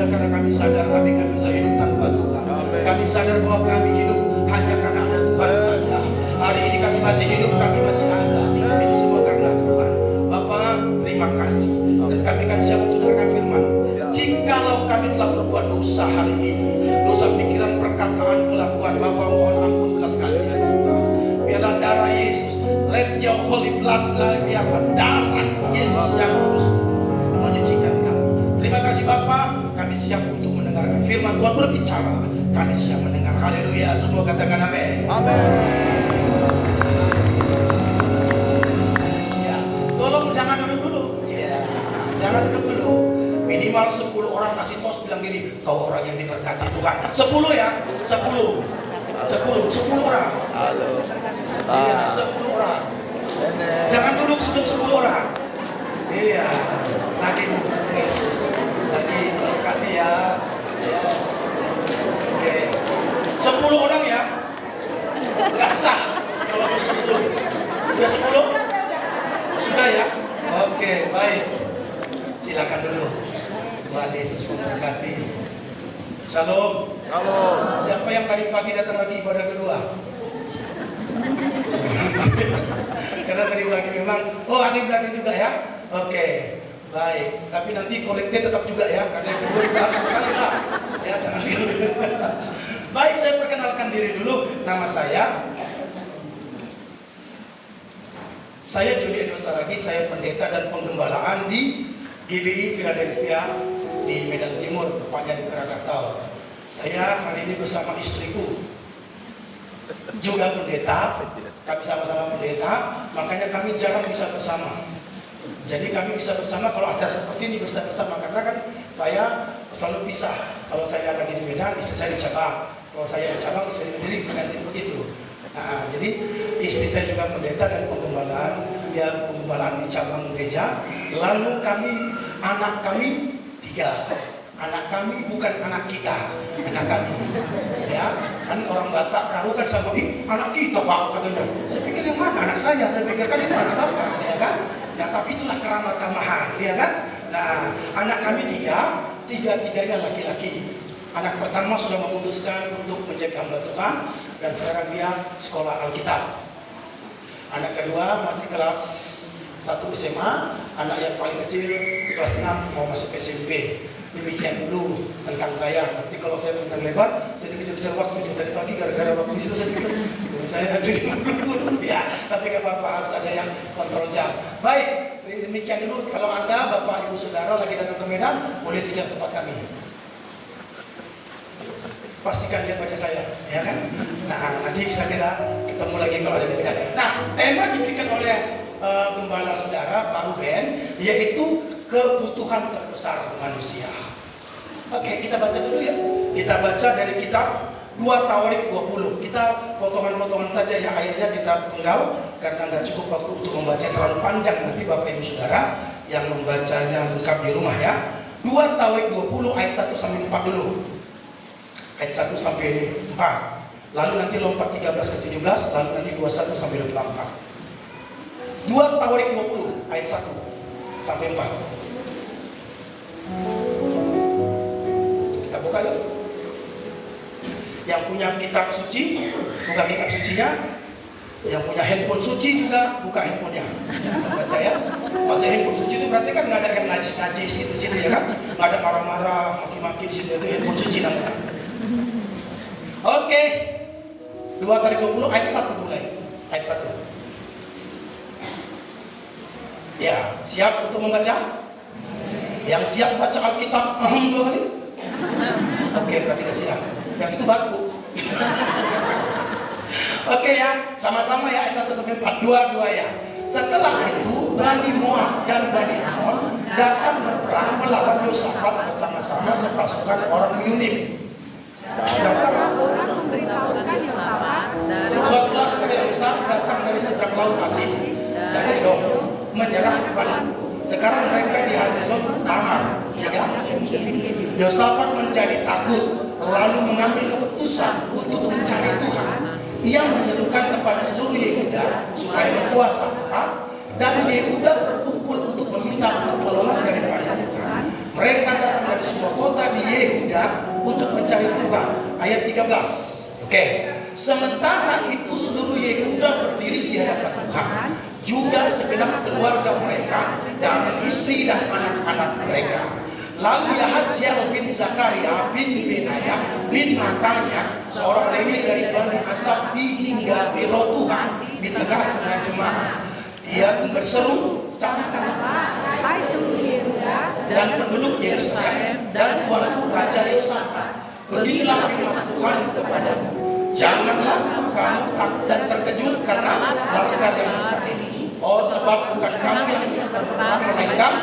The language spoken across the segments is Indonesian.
Tuhan, karena kami sadar kami nggak bisa hidup tanpa Tuhan. Kami sadar bahwa kami hidup hanya karena ada Tuhan saja. Hari ini kami masih hidup, kami masih ada. Itu semua karena Tuhan. Bapak, terima kasih. Dan kami akan siap untuk dengarkan firman. Jikalau kami telah berbuat dosa hari ini, dosa pikiran, perkataan, kelakuan, Bapak mohon ampun belas kasihan Tuhan. Biarlah darah Yesus, let your holy blood, biarlah darah Yesus yang kudus menyucikan kami. Terima kasih Bapak, kami siap untuk mendengarkan firman Tuhan berbicara. Kami siap mendengar. Haleluya, semua katakan amin. Amin. Ya, tolong jangan duduk dulu. Ya, jangan duduk dulu. Minimal 10 orang kasih tos bilang gini, kau orang yang diberkati Tuhan. 10 ya, 10 orang. Halo. Iya, 10 orang. Jangan duduk sebelum 10 orang. Iya, lagi yes. Lagi berkati ya. Yes. Oke. 10 orang ya. Enggak sah kalau belum 10. Sudah 10? Sudah ya? Oke, baik. Silakan dulu. Tuhan Yesus memberkati. Shalom. Shalom. Siapa yang tadi pagi datang lagi ibadah kedua? Karena tadi pagi memang, oh ada yang belakang juga ya? Oke, baik. Tapi nanti kolektif tetap juga ya, karena yang kedua kita harus berkali lah. Ya, jangan sekali. Baik, saya perkenalkan diri dulu. Nama saya Jody Edo Saragi, saya pendeta dan penggembalaan di GBI Philadelphia di Medan Timur, tepatnya di Krakatau. Saya hari ini bersama istriku, juga pendeta. Kami sama-sama pendeta, makanya kami jarang bisa bersama. Jadi kami bisa bersama kalau acara seperti ini bisa bersama, karena kan saya selalu pisah. Kalau saya lagi di Medan, istri saya di cabang. Kalau saya di cabang, istri di Medan, begitu. Nah, jadi istri saya juga pendeta dan penggembalaan. Dia penggembalaan di cabang gereja. Lalu anak kami 3. Anak kami bukan anak kita, anak kami. Ya, kan orang Batak karo kan sama, anak kita Pak katanya. Saya pikir yang mana anak saya pikir kan itu anak Bapak, ya kan? Nah, tapi itulah keramat tamahan, ya kan? Nah, anak kami 3, tiga-tiganya laki-laki. Anak pertama sudah memutuskan untuk menjadi hamba Tuhan dan sekarang dia sekolah Alkitab. Anak kedua masih kelas 1 SMA, anak yang paling kecil kelas 6 mau masuk SMP. Demikian dulu tentang saya. Nanti kalau saya tentang lebar, saya dikejar-kejar waktu itu tadi pagi gara-gara waktu itu saya pikir saya nanti ya, tapi nggak apa-apa, harus ada yang kontrol jam. Baik, demikian dulu. Kalau Anda, Bapak, Ibu, Saudara lagi datang ke Medan, boleh singgah tempat kami. Pastikan dia baca saya, ya kan? Nah, nanti bisa kita ketemu lagi kalau ada di Medan. Nah, tema diberikan oleh Gembala Saudara Pak Ruben, yaitu kebutuhan terbesar manusia. Oke, kita baca dulu ya. Kita baca dari kitab 2 Tawarik 20. Kita potongan-potongan saja ya, akhirnya kita penggal karena nggak cukup waktu untuk membaca terlalu panjang. Nanti Bapak Ibu Saudara yang membacanya lengkap di rumah ya. 2 Tawarik 20 ayat 1 sampai 4 dulu. Ayat 1 sampai 4. Lalu nanti lompat 13 ke 17, lalu nanti 21 sampai 24. 2 Tawarik 20 ayat 1 sampai 4. Kita buka yuk. Yang punya kitab suci, buka kitab sucinya. Yang punya handphone suci juga buka handphonenya. Baca ya. Masa handphone suci itu berarti kan nggak ada yang najis situ ya kan? Nggak ada marah-marah, maki-maki di situ, itu handphone suci namanya. Oke. 2 Tawarik 20 ayat 1 mulai. Ayat 1. Ya, siap untuk membaca? Yang siap baca Alkitab, 2 kali? Oke, berarti sudah siap. Yang itu baku. Oke ya, sama-sama ya, ayat 1 sampai 4, 2 ya. Setelah itu, Bani Moab dan Bani Ammon datang berperang melawan Yosafat bersama-sama sepasukan orang Yunim. Datang orang memberitahukan Yosafat suatu pasukan yang besar datang dari seberang laut Asin dan Edom menyerang Bantu. Sekarang mereka di Hazezon Tamar, ya. Yosafat menjadi takut, lalu mengambil keputusan untuk mencari Tuhan. Ia menyerukan kepada seluruh Yehuda supaya berpuasa, dan Yehuda berkumpul untuk meminta pertolongan daripada Tuhan. Mereka datang dari sebuah kota di untuk mencari Tuhan. Ayat 13. Oke. Sementara itu seluruh Yehuda berdiri di hadapan Tuhan, juga segenap keluarga mereka dan istri dan anak-anak mereka. Lalu Yahaziel bin Zakaria bin Benaya bin Matanya, seorang Lewi dari Bani Asaf, hingga biro Tuhan di tengah-tengah jemaat. Ia berseru, Hai seluruh Yehuda dan penduduk Yerusalem dan tuanku Raja Yosafat, beginilah firman Tuhan kepadamu. Janganlah kamu takut dan terkejut karena laskar yang besar ini. Oh, sebab bukan kamu yang berperang, melainkan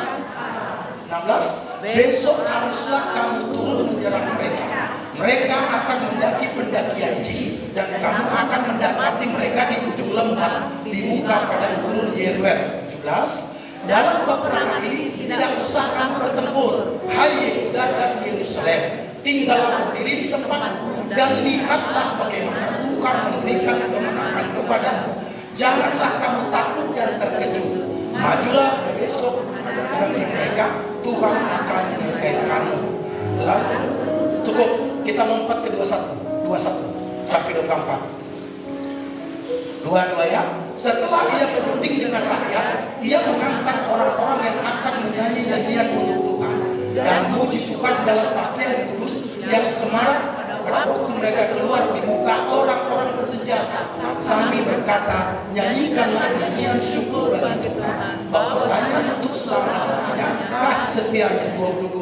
16. Besok haruslah kamu turun menyerang mereka. Mereka akan mendaki pendakian Jis, dan kamu akan mendapati mereka di ujung lembah di muka padang gurun Yeruel. 17. Dalam peperangan ini tidak usah kamu bertempur, hai Yehuda dan Yerusalem. Tinggallah berdiri di tempatmu dan lihatlah bagaimana Tuhan memberikan kemenangan kepadamu. Janganlah kamu takut dan terkejut. Majulah besok menghadapi mereka, Tuhan akan menyertai kamu. Lalu cukup, kita lompat ke 21 sampai 24. 22 ya. Setelah ia berunding dengan rakyat, ia mengangkat orang-orang yang akan menyanyi nyanyian untuk Tuhan dan memuji Tuhan dalam pakaian kudus yang semarak pada waktu mereka keluar di muka orang-orang bersenjata sambil berkata, nyanyikanlah nyanyian syukur bagi Tuhan, bahwasanya untuk selama-lamanya kasih setianya. 22.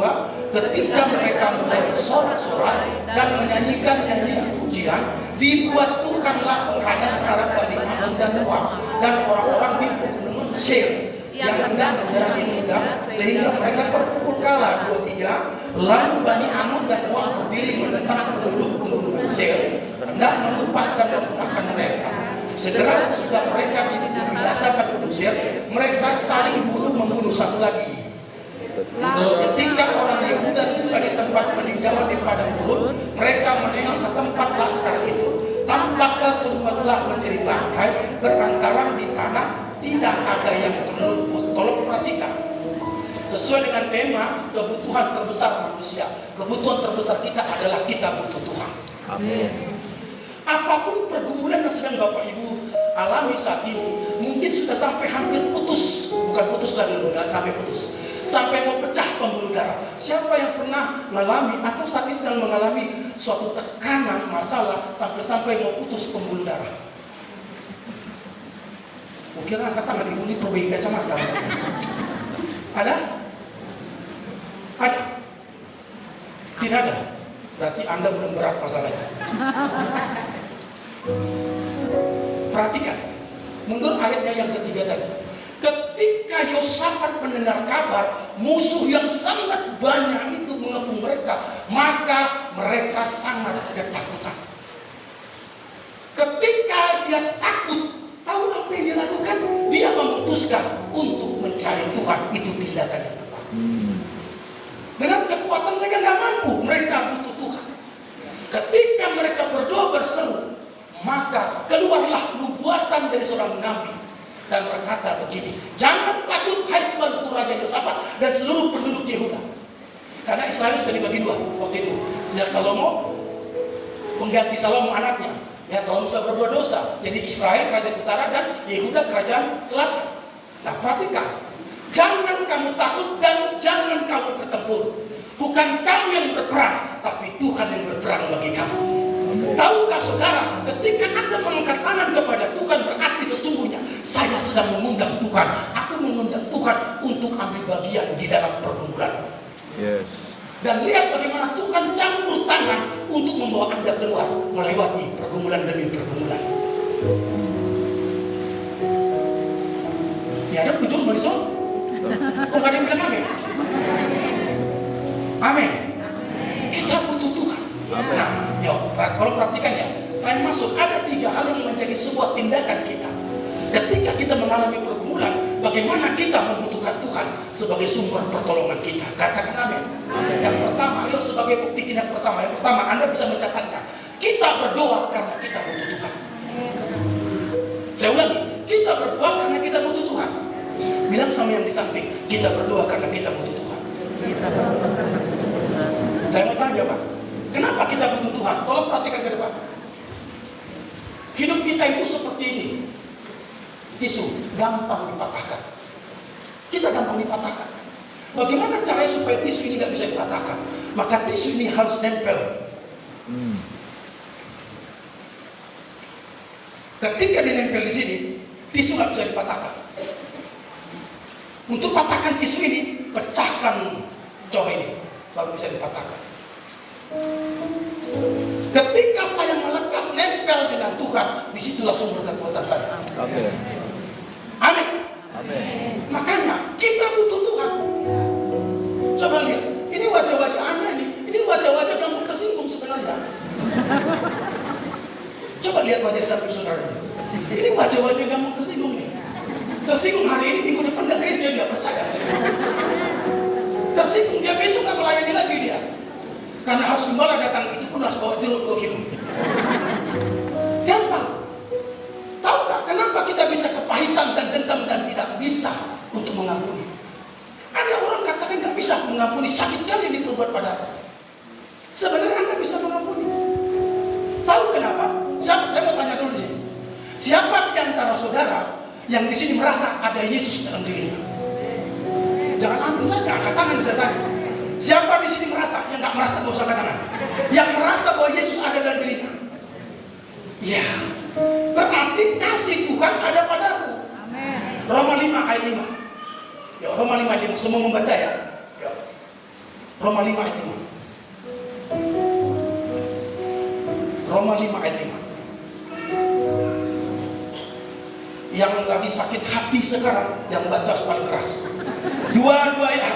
Ketika mereka mulai bersorak-sorai dan menyanyikan nyanyian pujian, dibuatkanlah penghadang terhadap Bani Amun dan Moab dan orang-orang di Gunung Seir yang hendak menyerang Yehuda, sehingga mereka terpukul kalah. 23. Lalu Bani Amun dan Moab berdiri menentang penduduk Gunung Seir, hendak menumpas dan memunahkan mereka. Segera sesudah mereka dibinasakan penduduk Seir, mereka saling membunuh satu lagi. Ketika orang Yehuda tiba di tempat peninjauan di padang gurun, mereka menengok ke tempat laskar itu. Tampaklah semua telah menjadi bangkai berantaran di tanah, tidak ada yang terluput. Tolong perhatikan, sesuai dengan tema kebutuhan terbesar manusia, kebutuhan terbesar kita adalah kita butuh Tuhan. Amin. Apapun pergumulan yang sedang Bapak Ibu alami saat ini, mungkin sudah sampai hampir putus, bukan putus lagi, nggak sampai putus, sampai mau pecah pembuluh darah. Siapa yang pernah mengalami atau saat ini sedang mengalami suatu tekanan masalah sampai mau putus pembuluh darah? Mungkin angkat tangan ibu ini perbaiki kacamata. Ada? Ada? Tidak ada? Berarti Anda belum berat masalahnya. Perhatikan, mundur ayatnya yang ketiga tadi. Ketika Yosafat mendengar kabar musuh yang sangat banyak itu mengepung mereka, maka mereka sangat ketakutan. Ketika dia takut, tahu apa yang dia lakukan? Dia memutuskan untuk mencari Tuhan. Itu tindakan yang tepat. Dengan kekuatan mereka nggak mampu, mereka butuh Tuhan. Ketika mereka berdoa berseru, maka keluarlah nubuatan dari seorang nabi dan berkata begini, jangan takut hai Tuanku Raja Yosafat dan seluruh penduduk Yehuda. Karena Israel sudah dibagi dua waktu itu. Sejak Salomo, pengganti Salomo anaknya, ya Salomo sudah berbuat dosa. Jadi Israel kerajaan utara dan Yehuda kerajaan selatan. Nah perhatikan, jangan kamu takut dan jangan kamu bertempur. Bukan kamu yang berperang, tapi Tuhan yang berperang bagi kamu. Tahukah saudara, ketika Anda mengangkat tangan kepada Tuhan, berarti sesungguhnya saya sedang mengundang Tuhan. Aku mengundang Tuhan untuk ambil bagian di dalam pergumulan. Yes. Dan lihat bagaimana Tuhan campur tangan untuk membawa Anda keluar melewati pergumulan demi pergumulan. Ya ada ujung Marisol? Kok gak ada yang bilang amin? Amin. Kita butuh Tuhan. Nah, yuk, kalau perhatikan ya, saya masuk ada 3 hal yang menjadi sebuah tindakan kita. Ketika kita mengalami pergumulan, bagaimana kita membutuhkan Tuhan sebagai sumber pertolongan kita? Katakan amin. Yang pertama, yuk sebagai bukti tindak pertama. Yang pertama, Anda bisa mencatatnya. Kita berdoa karena kita butuh Tuhan. Saya ulangi, kita berdoa karena kita butuh Tuhan. Bilang sama yang di samping, kita berdoa karena kita butuh Tuhan. Saya mau tanya Pak, kenapa kita butuh Tuhan? Tolong perhatikan ke depan. Hidup kita itu seperti ini. Tisu, gampang dipatahkan. Kita gampang dipatahkan. Bagaimana caranya supaya tisu ini nggak bisa dipatahkan? Maka tisu ini harus nempel. Ketika dinempel di sini, tisu nggak bisa dipatahkan. Untuk patahkan tisu ini, pecahkan cor ini, baru bisa dipatahkan. Ketika saya melekat nempel dengan Tuhan, disitulah sumber kekuatan saya. Amin. Amin. Amin. Makanya kita butuh Tuhan. Coba lihat, ini wajah-wajah Anda ini wajah-wajah gampang tersinggung sebenarnya. Coba lihat wajah samping saudara ini. Ini wajah-wajah gampang tersinggung nih. Tersinggung hari ini, minggu depan nggak gereja, nggak percaya. Tersinggung dia besok nggak melayani lagi dia. Karena harus gembala datang itu pun harus bawa jeruk 2 kilo. Gampang. Tahu nggak kenapa kita bisa kepahitan dan dendam dan tidak bisa untuk mengampuni? Ada orang katakan nggak bisa mengampuni, sakit kali yang diperbuat padaku. Sebenarnya Anda bisa mengampuni. Tahu kenapa? Saya mau tanya dulu di sini. Siapa di antara saudara yang di sini merasa ada Yesus dalam dirinya? Jangan ambil saja, angkat tangan bisa tanya. Siapa di sini merasa? Yang nggak merasa nggak usah angkat tangan. Yang merasa bahwa Yesus ada dalam dirinya. Ya, berarti kasih Tuhan ada padamu. Amin. Roma 5 ayat 5. Ya, Roma 5 ayat 5. Semua membaca ya. Ya. Roma 5 ayat 5. Roma 5 ayat 5. Yang lagi sakit hati sekarang, yang baca paling keras. Dua-dua ya.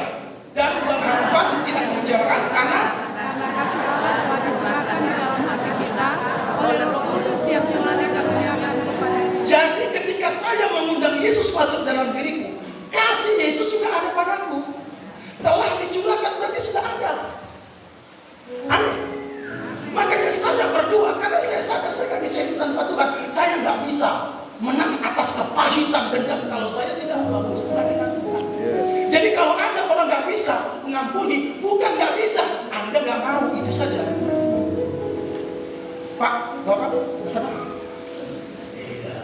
Dan pengharapan tidak mengecewakan karena Rasa kasih Allah telah dicurahkan di dalam hati kita oleh Roh Kudus yang telah dikaruniakan kepadanya. jadi ketika saya mengundang Yesus masuk dalam diriku, kasih Yesus juga ada padaku. Telah dicurahkan berarti sudah ada. Amin. Makanya saya berdoa karena saya sadar sekali saya tanpa Tuhan, saya nggak bisa menang atas kepahitan dendam kalau saya tidak mau Tuhan dengan Tuhan. Jadi kalau Anda orang nggak bisa mengampuni, bukan nggak bisa, Anda nggak mau, itu saja. Pak, Bapak, betul? Iya.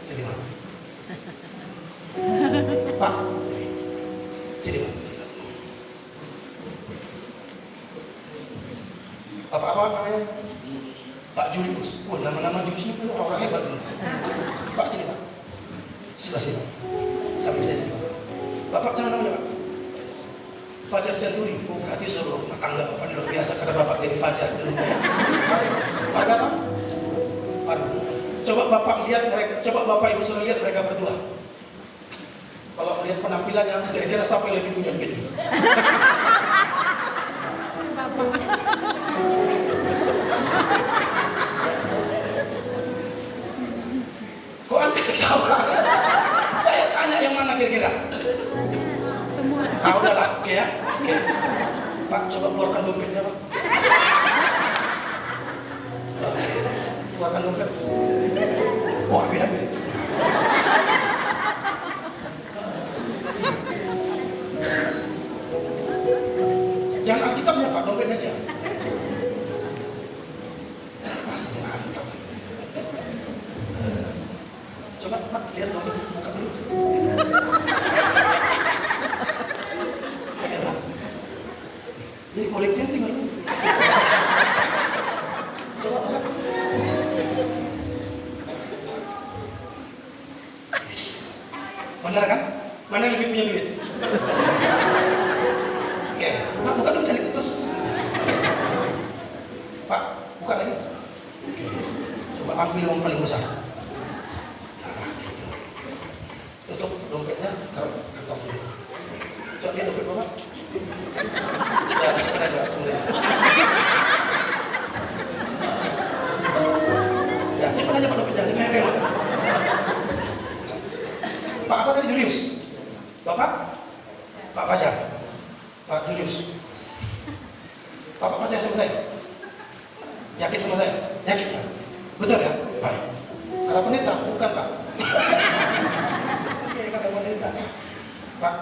Sini Pak. Pak, sini Pak. Apa namanya? Pak Julius. Oh, nama-nama Julius ini orang hebat. Pak, sini Pak. Sebelah sini Pak. Samping saya sini Pak. Bapak sama namanya Pak? Fajar Janturi. Oh, berarti seluruh rumah tangga Bapak luar biasa karena Bapak jadi Fajar di rumah. Marga Pak? Marga. Coba Bapak lihat mereka, coba Bapak Ibu suruh lihat mereka berdua. Kalau melihat penampilannya, kira-kira siapa yang lebih punya duit? Kok Anda ketawa? Saya tanya yang mana kira-kira? Semua. Ah, udahlah, oke ya. Oke. Pak, coba keluarkan dompetnya, Pak. Oke. Keluarkan dompet. Wah, ambil. Jangan Alkitabnya, Pak, dompetnya aja. Pasti mantap. Coba, Pak, lihat dompetnya, buka dulu. Ini kolektif tinggal dulu. Coba buka. Benar kan? Mana yang lebih punya duit? Oke, Pak, buka dulu cari terus. Pak, buka lagi. Oke, coba ambil yang paling besar. Nah, gitu. Tutup dompetnya, taruh kantong dulu. Coba lihat dompet Bapak. Ya, sebenarnya. Ya, simpan aja Pak dompetnya, simpan aja. Pak apa tadi Julius? Bapak? Pak Fajar? Pak Julius? Bapak percaya sama saya? Yakin sama saya? Yakin ya? Betul ya? Baik. Karena pendeta? Bukan Pak. Oke, karena pendeta. Pak,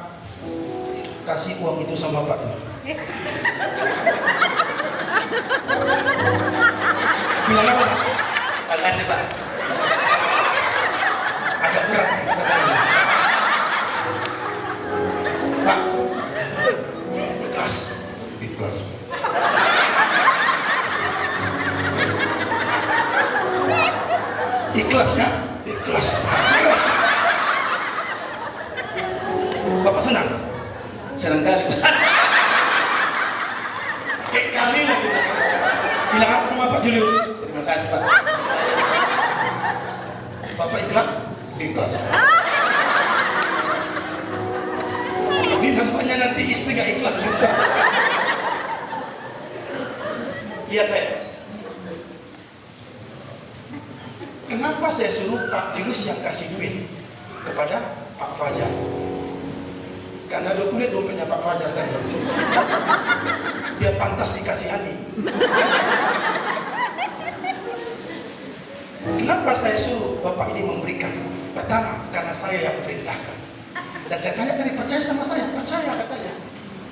kasih uang itu sama Pak. Bilang apa? Terima kasih Pak. Agak berat nih. Pak, ikhlas. Ikhlas. Ikhlas nggak? Ikhlas. Bapak senang? Senang kali Pak. Kayak kali lagi. Bilang apa sama Pak Julius? Terima kasih Pak. Bapak ikhlas? Ikhlas. Tapi nampaknya nanti istri gak ikhlas juga. Lihat saya. Kenapa saya suruh Pak Julius yang kasih duit kepada Pak Fajar? Karena dia lihat dompetnya Pak Fajar tadi. Dia pantas dikasihani. Kenapa saya suruh Bapak ini memberikan? Pertama, karena saya yang perintahkan. Dan saya tanya tadi, percaya sama saya? Percaya katanya.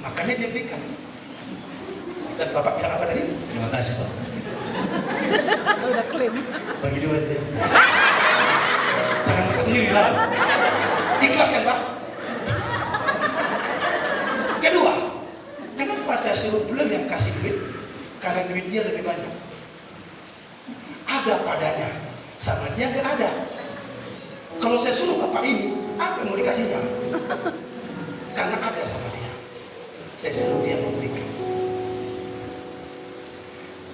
Makanya dia berikan. Dan Bapak bilang apa tadi? Terima kasih Pak. Udah klaim. Bagi duit ya. Jangan Bapak sendiri lah. Ikhlas kan Pak? Kedua, kenapa saya suruh beliau yang kasih duit? Karena duit dia lebih banyak. Ada padanya, sama dia nggak ada. Kalau saya suruh Bapak ini, apa yang mau dikasihnya? Karena ada sama dia. Saya suruh dia memberikan.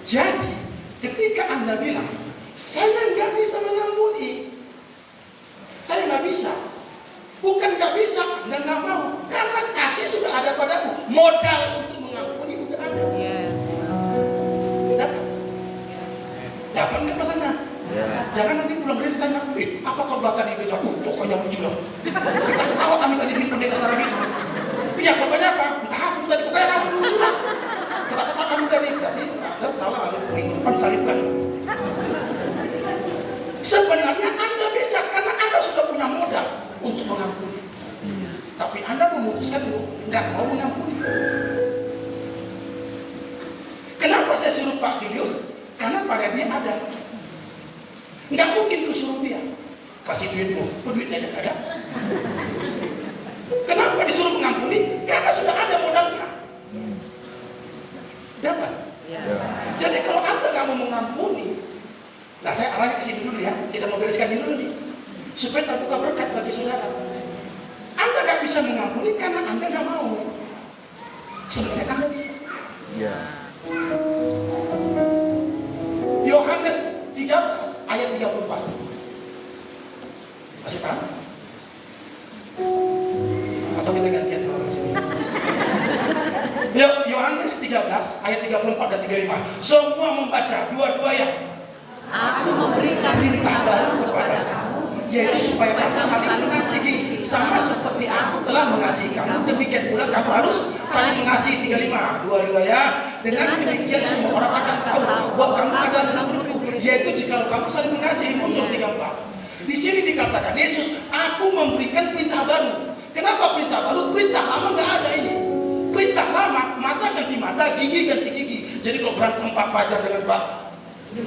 Jadi, ketika Anda bilang, saya nggak bisa mengampuni, saya nggak bisa. Bukan nggak bisa, Anda nggak mau. Karena kasih sudah ada padamu. Modal untuk mengampuni sudah ada. Yes. Dapat. Dapat nggak pesannya? Jangan nanti pulang kerja ditanya, apa kebakaran itu? Pokoknya lucu lah. Kita ketawa kami tadi di pendeta sarang itu. Iya, korbannya apa? Entah aku tadi, pokoknya kamu lucu lah. Kita ketawa kami tadi ada salah, ada minggu depan salibkan. Sebenarnya Anda bisa karena Anda sudah punya modal untuk mengampuni. Tapi Anda memutuskan untuk nggak mau mengampuni. Kenapa saya suruh Pak Julius? Karena pada dia ada. Nggak mungkin kusuruh dia kasih duitmu, duitnya tidak ada. Kenapa disuruh mengampuni? Karena sudah ada modalnya. Dapat. Jadi kalau Anda nggak mau mengampuni, nah saya arahnya ke sini dulu ya. Kita mau bereskan ini dulu nih, supaya terbuka berkat bagi saudara. Anda nggak bisa mengampuni karena Anda nggak mau. Sebenarnya Anda bisa. Yohanes 13 ayat 34. Masih tahu? Atau kita gantian dulu di sini? Yohanes 13 ayat 34 dan 35. Semua membaca dua-dua ya. Aku memberikan Perintah baru kepada kamu, yaitu supaya kamu saling mengasihi, sama seperti aku telah mengasihi kamu, demikian pula kamu harus saling mengasihi. 35, dua-dua ya. Dengan demikian semua orang akan tahu bahwa kamu adalah muridku, yaitu jika kamu saling mengasihi. Untuk 34. Di sini dikatakan Yesus, aku memberikan perintah baru. Kenapa perintah baru? Perintah lama nggak ada ini. Perintah lama, mata ganti mata, gigi ganti gigi. Jadi kalau berantem Pak Fajar dengan Pak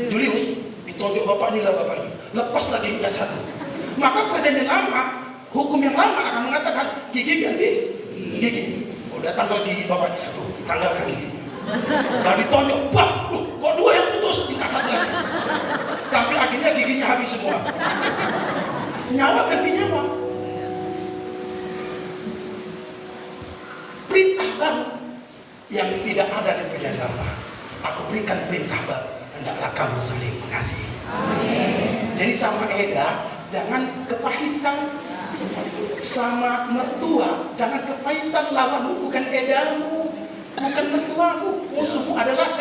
Julius, ditonjok bapak ini lah bapak ini, lepas lagi dia satu. Maka perjanjian lama, hukum yang lama akan mengatakan gigi ganti gigi. Udah tanggal gigi bapak ini satu, tanggalkan giginya. Lalu ditonjok, bang, kok dua yang putus, dikasat lagi. Sampai akhirnya giginya habis semua. Nyawa ganti nyawa. Perintah baru yang tidak ada di perjanjian lama. Aku berikan perintah baru, hendaklah kamu saling mengasihi. Jadi sama Eda, jangan kepahitan. Sama mertua, jangan kepahitan. Lawanmu bukan Edamu, bukan mertuamu. Musuhmu adalah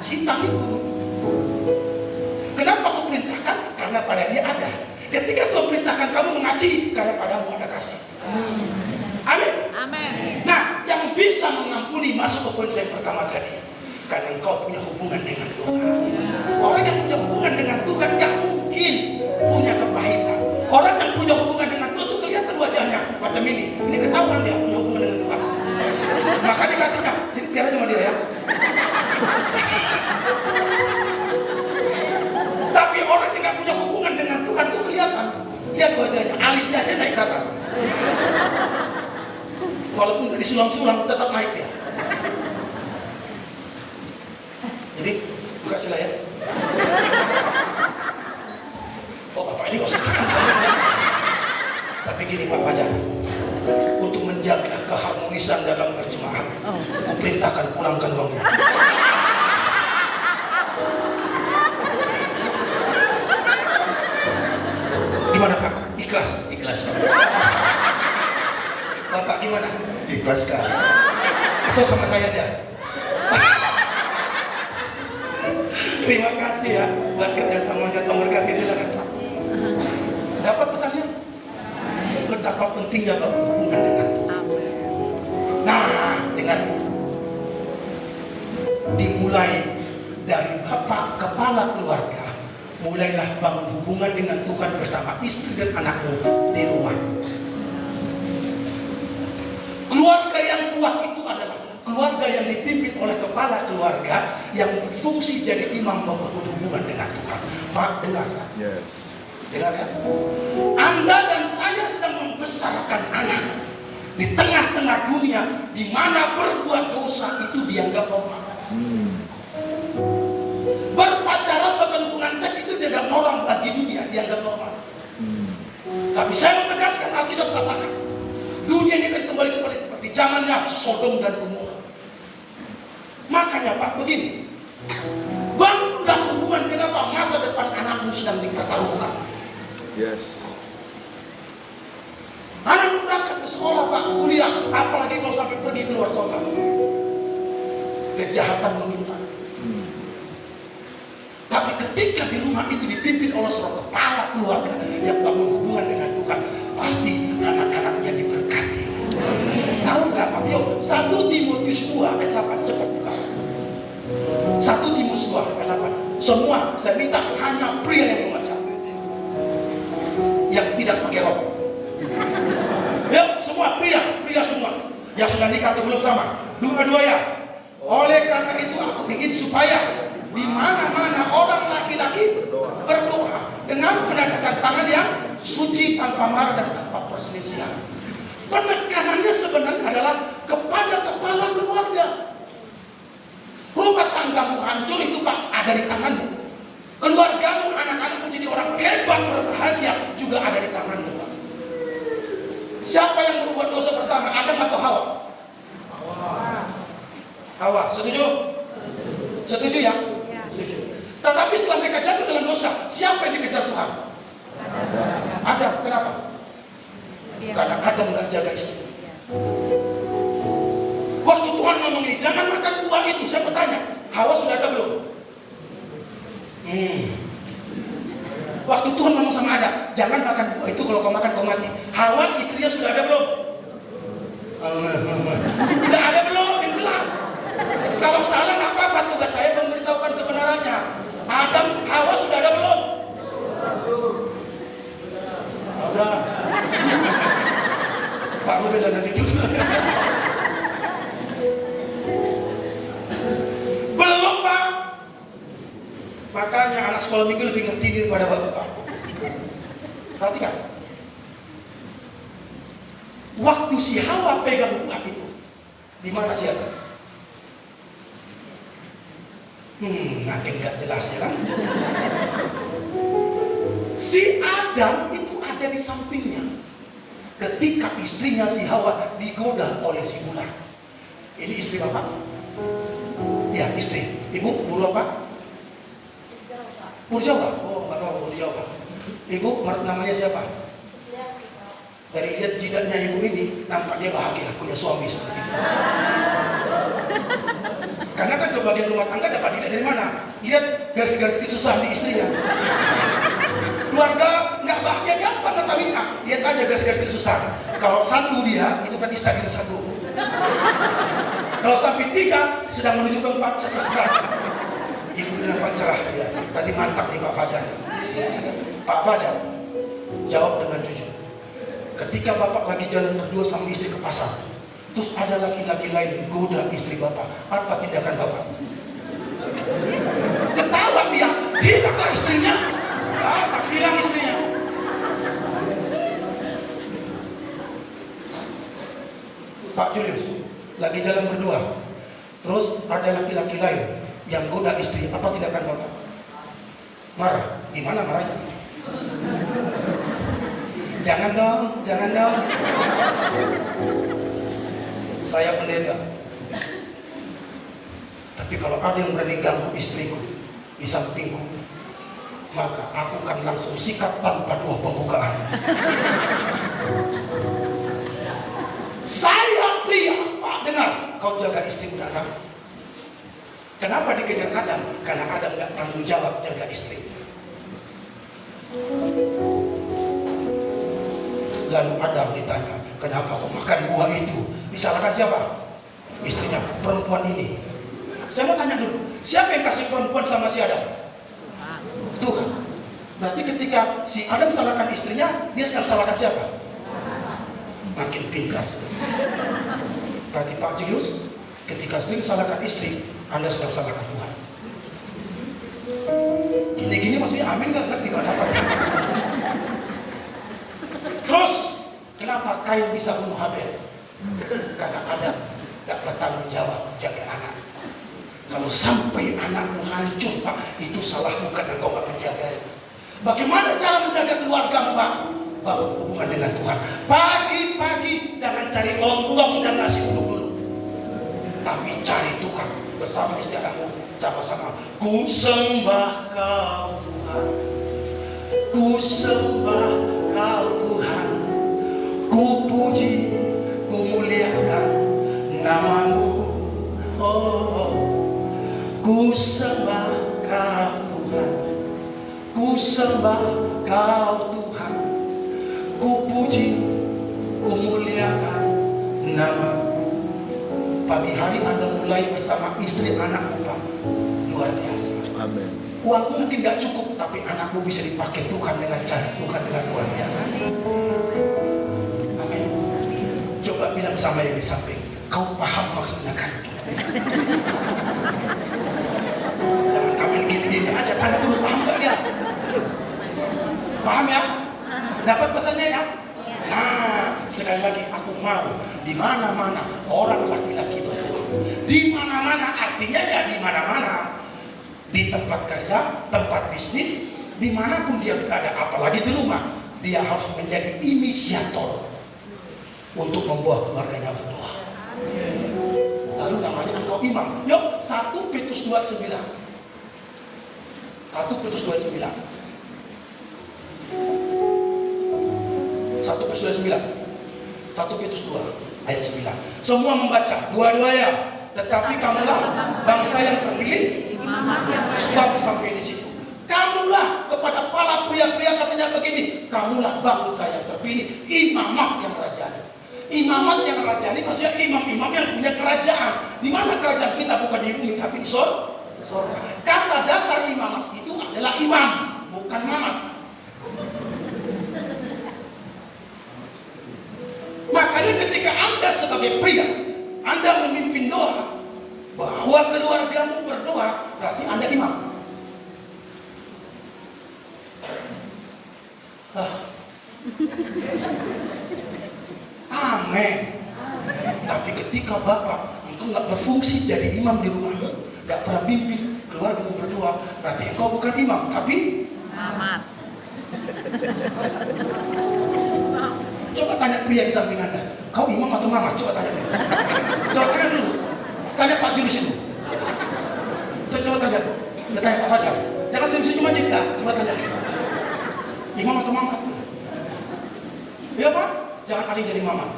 Sita itu. Kenapa kau perintahkan? Karena pada dia ada. Ketika kau perintahkan kamu mengasihi, karena padamu ada kasih. Amin. Amin. Nah, yang bisa mengampuni masuk ke poin saya pertama tadi. Karena engkau punya hubungan dengan Tuhan. Orang yang punya hubungan dengan Tuhan gak mungkin punya kepahitan. Orang yang punya hubungan dengan Tuhan itu kelihatan wajahnya macam ini. Ini ketahuan dia punya hubungan dengan Tuhan. Maka dikasihnya. Jadi biar aja sama dia ya. Lihat wajahnya, alisnya aja naik ke atas. Walaupun tadi sulam-sulam tetap naik dia. Jadi buka sila ya. Oh Bapak ini kok sekarang saya. Tapi gini Pak Fajar, untuk menjaga keharmonisan dalam berjemaat, kuperintahkan pulangkan uangnya. Gimana Pak? Ikhlas? Ikhlas Pak. Bapak gimana? Ikhlas Kak. Atau sama saya aja? Terima kasih ya buat kerjasamanya. Tuhan berkati, silakan Pak. Dapat pesannya? Betapa pentingnya berhubungan dengan Tuhan. Nah, dengar. Dimulai dari bapak kepala keluarga, mulailah bangun hubungan dengan Tuhan bersama istri dan anakmu di rumah. Keluarga yang kuat itu adalah keluarga yang dipimpin oleh kepala keluarga yang berfungsi jadi imam membangun hubungan dengan Tuhan. Pak, dengarkan. Yes. Dengar ya. Anda dan saya sedang membesarkan anak di tengah-tengah dunia di mana berbuat dosa itu dianggap normal. Berpacaran, bahkan hubungan seks itu dianggap normal bagi dunia, dianggap normal. Tapi saya menegaskan, Alkitab katakan dunia ini akan kembali kepada seperti zamannya Sodom dan Gomora. Makanya Pak begini, bangunlah hubungan. Kenapa? Masa depan anakmu sedang dipertaruhkan. Yes. Anak berangkat ke sekolah Pak, kuliah, apalagi kalau sampai pergi keluar kota. Kejahatan meminta. Tapi ketika di rumah itu dipimpin oleh seorang kepala keluarga yang bangun hubungan dengan Tuhan, pasti anak-anaknya diberkati. Tahu nggak Pak? Yuk, 1 Timotius 2 ayat 8, cepat buka. 1 Timotius 2 ayat 8. Semua saya minta hanya pria yang membaca, yang tidak pakai rok. Yuk, semua pria semua. Yang sudah nikah atau belum sama. Dua-dua ya. Oleh karena itu aku ingin supaya di mana-mana orang laki-laki berdoa dengan menadahkan tangan yang suci, tanpa marah dan tanpa perselisihan. Penekanannya sebenarnya adalah kepada kepala keluarga. Rumah tanggamu hancur itu Pak ada di tanganmu. Keluargamu, anak-anakmu jadi orang hebat berbahagia juga ada di tanganmu Pak. Siapa yang berbuat dosa pertama, Adam atau Hawa? Hawa, setuju? Setuju ya? Setuju. Tetapi setelah mereka jatuh dalam dosa, siapa yang dikejar Tuhan? Adam. Kenapa? Karena Adam nggak jaga istri. Waktu Tuhan ngomong ini, jangan makan buah itu, saya bertanya, Hawa sudah ada belum? Waktu Tuhan ngomong sama Adam, jangan makan buah itu, kalau kau makan kau mati. Hawa istrinya sudah ada belum? Sudah ada belum? Yang jelas. Kalau salah nggak apa-apa, tugas saya memberitahukan kebenarannya. Adam, Hawa sudah ada belum? Udah. Pak Ruben dan nanti juga. Belum Pak. Makanya anak sekolah minggu lebih ngerti daripada bapak. Perhatikan. Waktu si Hawa pegang buah itu, di mana si Adam? Makin gak jelas ya kan? Si Adam itu ada di sampingnya ketika istrinya si Hawa digoda oleh si ular. Ini istri Bapak? Ya, istri. Ibu, buru apa? Buru Jawa? Oh, nggak tahu buru Jawa. Ibu, namanya siapa? Dari lihat jidatnya ibu ini, nampaknya bahagia punya suami seperti itu. Karena kan kebahagiaan rumah tangga dapat dilihat dari mana? Lihat garis-garis kesusahan di istrinya. Keluarga nggak bahagia gampang ngetahuinnya. Lihat aja garis-garis kesusahan. Kalau 1 dia, itu berarti stadium 1. Kalau sampai 3, sedang menuju ke 4, seterusnya. Ibu dengan cerah dia. Tadi mantap nih Pak Fajar. Pak Fajar, jawab dengan jujur. Ketika Bapak lagi jalan berdua sama istri ke pasar, terus ada laki-laki lain goda istri Bapak, apa tindakan Bapak? Ketahuan dia, hilanglah istrinya. Hilang istrinya. Pak Julius lagi jalan berdua, terus ada laki-laki lain yang goda istri, apa tindakan Bapak? Marah. Gimana marahnya? Jangan dong, jangan dong. Saya pendeta. Tapi kalau ada yang berani ganggu istriku di sampingku, maka aku akan langsung sikat tanpa dua pembukaan. Saya pria, Pak, dengar, kau jaga istri dan anak. Kenapa dikejar Adam? Karena Adam gak tanggung jawab jaga istri. Lalu Adam ditanya, kenapa kau makan buah itu? Disalahkan siapa? Istrinya, perempuan ini. Saya mau tanya dulu, siapa yang kasih perempuan sama si Adam? Tuhan. Berarti ketika si Adam salahkan istrinya, dia sedang salahkan siapa? Makin pintar. Berarti Pak Julius, ketika sering salahkan istri, Anda sedang salahkan Tuhan. Gini-gini maksudnya amin gak? Ngerti gak dapat? Terus, kenapa Kain bisa bunuh Habel? Karena Adam gak bertanggung jawab jaga anak. Kalau sampai anakmu hancur, Pak, itu salahmu karena kau gak menjaga. Bagaimana cara menjaga keluargamu, Pak? Bangun hubungan dengan Tuhan. Pagi-pagi jangan cari lontong dan nasi uduk dulu, tapi cari Tuhan bersama istri anakmu, sama-sama. Ku sembah Kau Tuhan, ku sembah Kau Tuhan, ku puji, ku muliakan nama-Mu. Oh, ku sembah Kau Tuhan, ku sembah Kau Tuhan, ku puji, ku muliakan nama-Mu. Pagi hari Anda mulai bersama istri anakmu, Pak. Luar biasa. Amin. Uangmu mungkin gak cukup, tapi anakmu bisa dipakai Tuhan dengan cara Tuhan dengan luar biasa. Amin. Coba bilang sama yang di samping, kau paham maksudnya kan? Jangan amin gini-gini aja, tanya dulu paham gak dia? Paham ya? Dapat pesannya ya? Nah, sekali lagi aku mau di mana-mana orang laki-laki berdua. Di mana-mana artinya ya di mana-mana. Di tempat kerja, tempat bisnis, dimanapun dia berada, apalagi di rumah, dia harus menjadi inisiator untuk membuat keluarganya berdoa. Lalu namanya engkau imam. Yuk, 1 Petrus 2:9. 1 Petrus 2:9. 1 Petrus 2:9. 1 Petrus 2 ayat 9. Semua membaca dua-duanya. Tetapi kamulah bangsa yang terpilih. Stop sampai di situ. Kamulah, kepada para pria-pria katanya begini, kamulah bangsa yang terpilih, imamat yang rajani. Imamat yang rajani maksudnya imam-imam yang punya kerajaan. Di mana kerajaan kita? Bukan di bumi tapi di surga. Kata dasar imamat itu adalah imam, bukan mamat. Makanya ketika Anda sebagai pria, Anda memimpin doa, bahwa keluargamu berdoa, berarti Anda imam. Amin. Tapi ketika Bapak, engkau nggak berfungsi jadi imam di rumahmu, nggak pernah pimpin keluargamu berdoa, berarti engkau bukan imam, tapi Mamat. Coba tanya pria di samping Anda, kau imam atau mamat? Coba tanya dulu. Coba tanya dulu. Tanya Pak Julius itu. Coba tanya. Dia tanya Pak Fajar. Jangan senyum-senyum aja kita. Coba tanya. Imam atau mamat? Iya Pak? Jangan kali jadi mamat.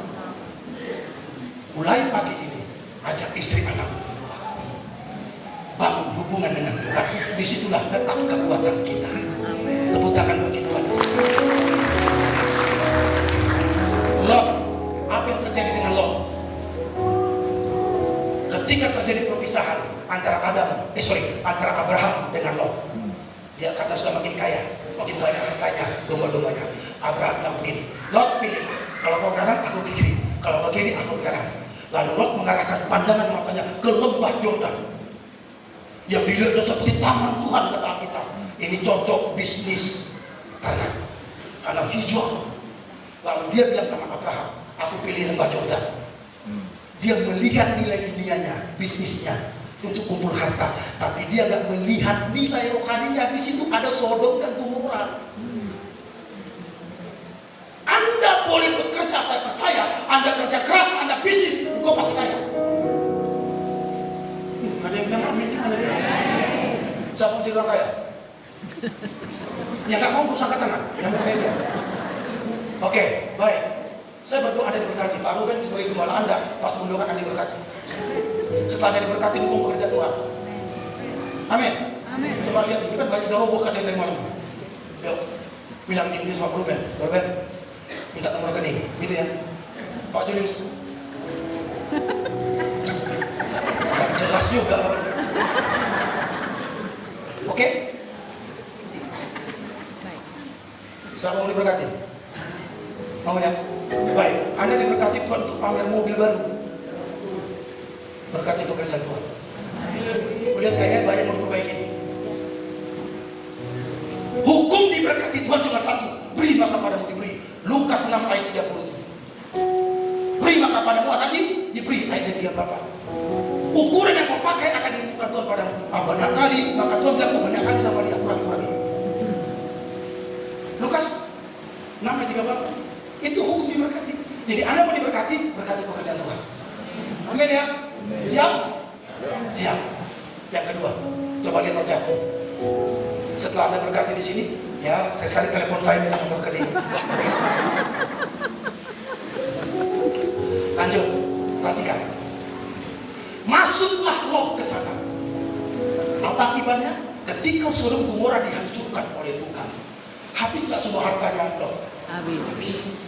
Mulai pagi ini, ajak istri anakmu berdoa. Bangun hubungan dengan Tuhan. Disitulah letak kekuatan kita. Tepuk tangan bagi Tuhan. Lot, apa yang terjadi dengan Lot? Ketika terjadi perpisahan antara antara Abraham dengan Lot, dia kata sudah makin kaya, makin banyak hartanya, domba-dombanya. Abraham bilang begini, Lot pilih, kalau kau kanan aku ke kiri, kalau ke kiri aku ke kanan. Lalu Lot mengarahkan pandangan matanya ke lembah Yordan, yang dilihatnya seperti taman Tuhan kata Alkitab. Ini cocok bisnis tanah, karena hijau. Lalu dia bilang sama Abraham, aku pilih lembah Yordan. Dia melihat nilai dunianya, bisnisnya, untuk kumpul harta. Tapi dia nggak melihat nilai rohaninya. Di situ ada Sodom dan Gomora. Anda boleh bekerja, saya percaya. Anda kerja keras, Anda bisnis, engkau pasti kaya. Ada yang bilang amin, gimana dia? Siapa mau jadi orang kaya? Yang nggak mau berusaha tangan, yang mau kaya. Oke, baik. Saya berdoa Anda diberkati. Pak Ruben sebagai gembala Anda, pas mendoakan Anda diberkati. Setelah Anda diberkati, dukung pekerjaan Tuhan. Amin. Amin. Coba lihat, ini kan banyak roboh katanya dari malam. Yuk, bilang ini sama Pak Ruben. Ruben, minta nomor rekening, gitu ya. Pak Julius. Gak jelas juga. Oke? Siapa mau diberkati? Mau ya? Baik, Anda diberkati bukan untuk pamer mobil baru. Berkati pekerjaan Tuhan. Lihat kayaknya banyak memperbaiki. Hukum diberkati Tuhan cuma satu. Beri maka padamu diberi. Lukas 6 ayat 37. Beri maka padamu akan diberi, ayat 38. Ukuran yang kau pakai akan diukurkan Tuhan padamu. Banyak kali, maka Tuhan bilang banyak kali sama dia, kurangi. Lukas 6 ayat 38. Itu hukum diberkati. Jadi Anda mau diberkati, berkati pekerjaan Tuhan. Amin ya? Siap? Siap. Yang kedua, coba lihat wajahku. Setelah Anda berkati di sini, ya, saya sekali telepon saya minta nomor rekening. Lanjut, perhatikan. Masuklah Lot ke sana. Apa akibatnya? Ketika Sodom Gomora dihancurkan oleh Tuhan, habis nggak semua hartanya Lot? Habis.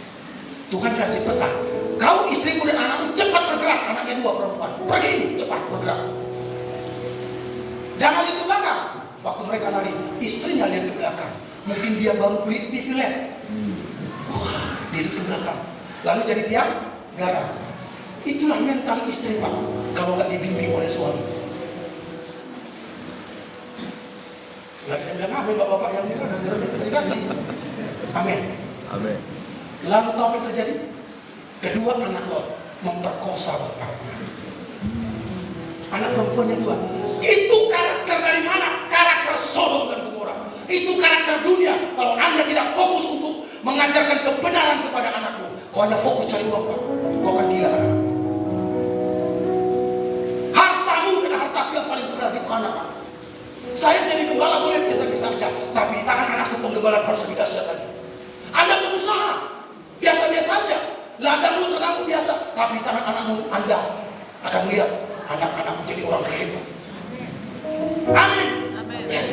Tuhan kasih pesan, kau istrimu dan anakmu cepat bergerak. Anaknya 2 perempuan, pergi cepat bergerak. Jangan lihat ke belakang. Waktu mereka lari, istrinya lihat ke belakang. Mungkin dia baru beli TV LED. Wah, dia lihat ke belakang. Lalu jadi tiang garam. Itulah mental istri, Pak, kalau nggak dibimbing oleh suami. Nggak ada yang bilang amin, bapak-bapak yang bilang terjadi. Amin. Amin. Lalu tahu apa yang terjadi? Kedua anak Lot memperkosa bapaknya. Anak perempuannya 2. Itu karakter dari mana? Karakter Sodom dan Gomora. Itu karakter dunia. Kalau Anda tidak fokus untuk mengajarkan kebenaran kepada anakmu, kau hanya fokus cari uang, Pak, kau akan gila anakmu. Hartamu dan hartaku yang paling besar di anak, Pak. Saya jadi gembala boleh biasa-biasa saja, tapi di tangan anakku penggembala harus lebih dahsyat lagi. Anda pengusaha, biasa-biasa saja. Ladangmu terangmu biasa, tapi di tangan anakmu Anda akan melihat anak-anakmu jadi orang hebat. Amin. Yes.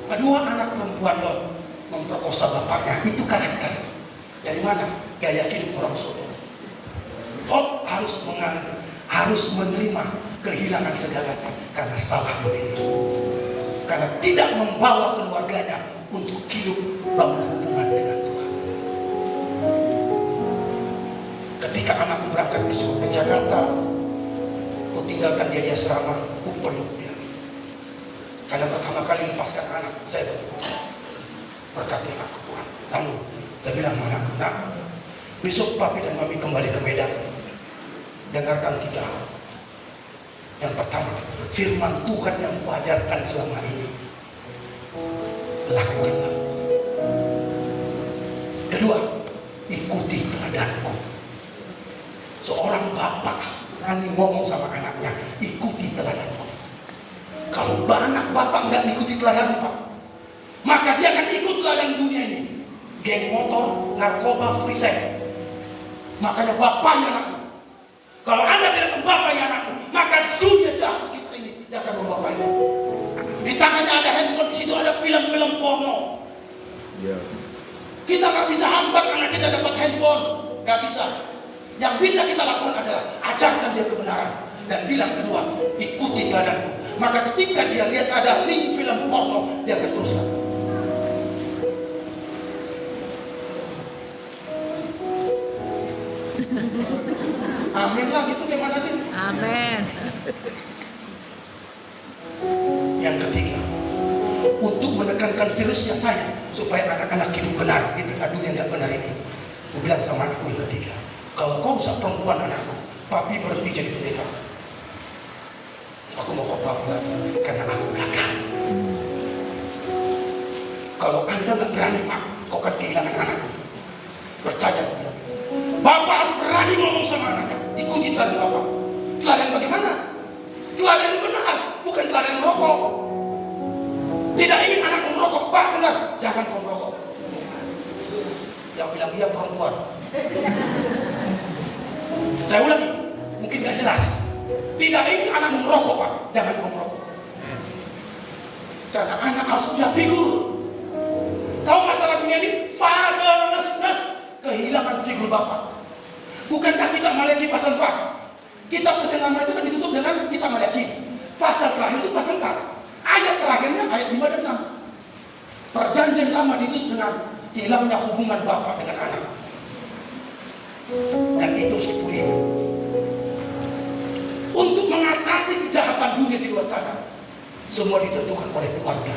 Kedua anak perempuan Lot memperkosa bapaknya. Itu karakter. Dari mana? Gaya hidup orang Sodom. Lot harus menerima kehilangan segalanya karena salah memilih. Karena tidak membawa keluarganya untuk hidup bangun hubungan dengan Tuhan. Ketika anakku berangkat ke Jakarta, ku tinggalkan dia di asrama, ku peluk dia. Karena pertama kali lepaskan anak, saya berkati anakku Tuhan. Lalu saya bilang sama anakku, nak, besok papi dan mami kembali ke Medan. Dengarkan 3 hal. Yang pertama, firman Tuhan yang kuajarkan selama ini, lakukanlah. Kedua, ikuti teladanku. Seorang bapak berani ngomong sama anaknya, ikuti teladanku. Kalau anak bapak nggak ikuti teladan Pak, maka dia akan ikut teladan dunia ini. Geng motor, narkoba, free sex. Makanya bapaknya anakmu. Kalau Anda tidak membapai anakmu, maka dunia jahat sekitar ini dia akan membapainya. Di tangannya ada handphone, di situ ada film-film porno. Kita nggak bisa hambat anak kita dapat handphone, nggak bisa. Yang bisa kita lakukan adalah ajarkan dia kebenaran dan bilang kedua, ikuti teladanku. Maka ketika dia lihat ada link film porno, dia akan teruskan. Amin lah, gitu gimana sih? Amin. Yang ketiga, untuk menekankan virusnya saya supaya anak-anak hidup benar di tengah dunia nggak benar ini, aku bilang sama anakku yang ketiga, kalau kau rusak perempuan anakku, Papi berhenti jadi pendeta. Aku mau khotbah karena aku gagal. Kalau Anda nggak berani, Pak, kau akan kehilangan anakmu. Percaya, Bapak harus berani ngomong sama anaknya. Ikuti teladan Bapak. Teladan bagaimana? Teladan yang benar, bukan teladan merokok. Tidak ingin anakmu merokok, Pak, benar, jangan kau merokok. Yang bilang dia perempuan. Saya ulangi, mungkin nggak jelas. Tidak ingin anakmu merokok, Pak, jangan kau merokok. Karena anak harus punya figur. Tahu masalah dunia ini? Fatherlessness, kehilangan figur Bapak. Bukankah kita Maliaki pasal 4? Kitab Perjanjian itu kan ditutup dengan kita Maliaki. Pasal terakhir itu pasal 4. Ayat terakhirnya ayat 5 dan 6. Perjanjian lama ditutup dengan hilangnya hubungan Bapak dengan anak. Dan itu sepulih. Untuk mengatasi kejahatan dunia di luar sana, semua ditentukan oleh keluarga.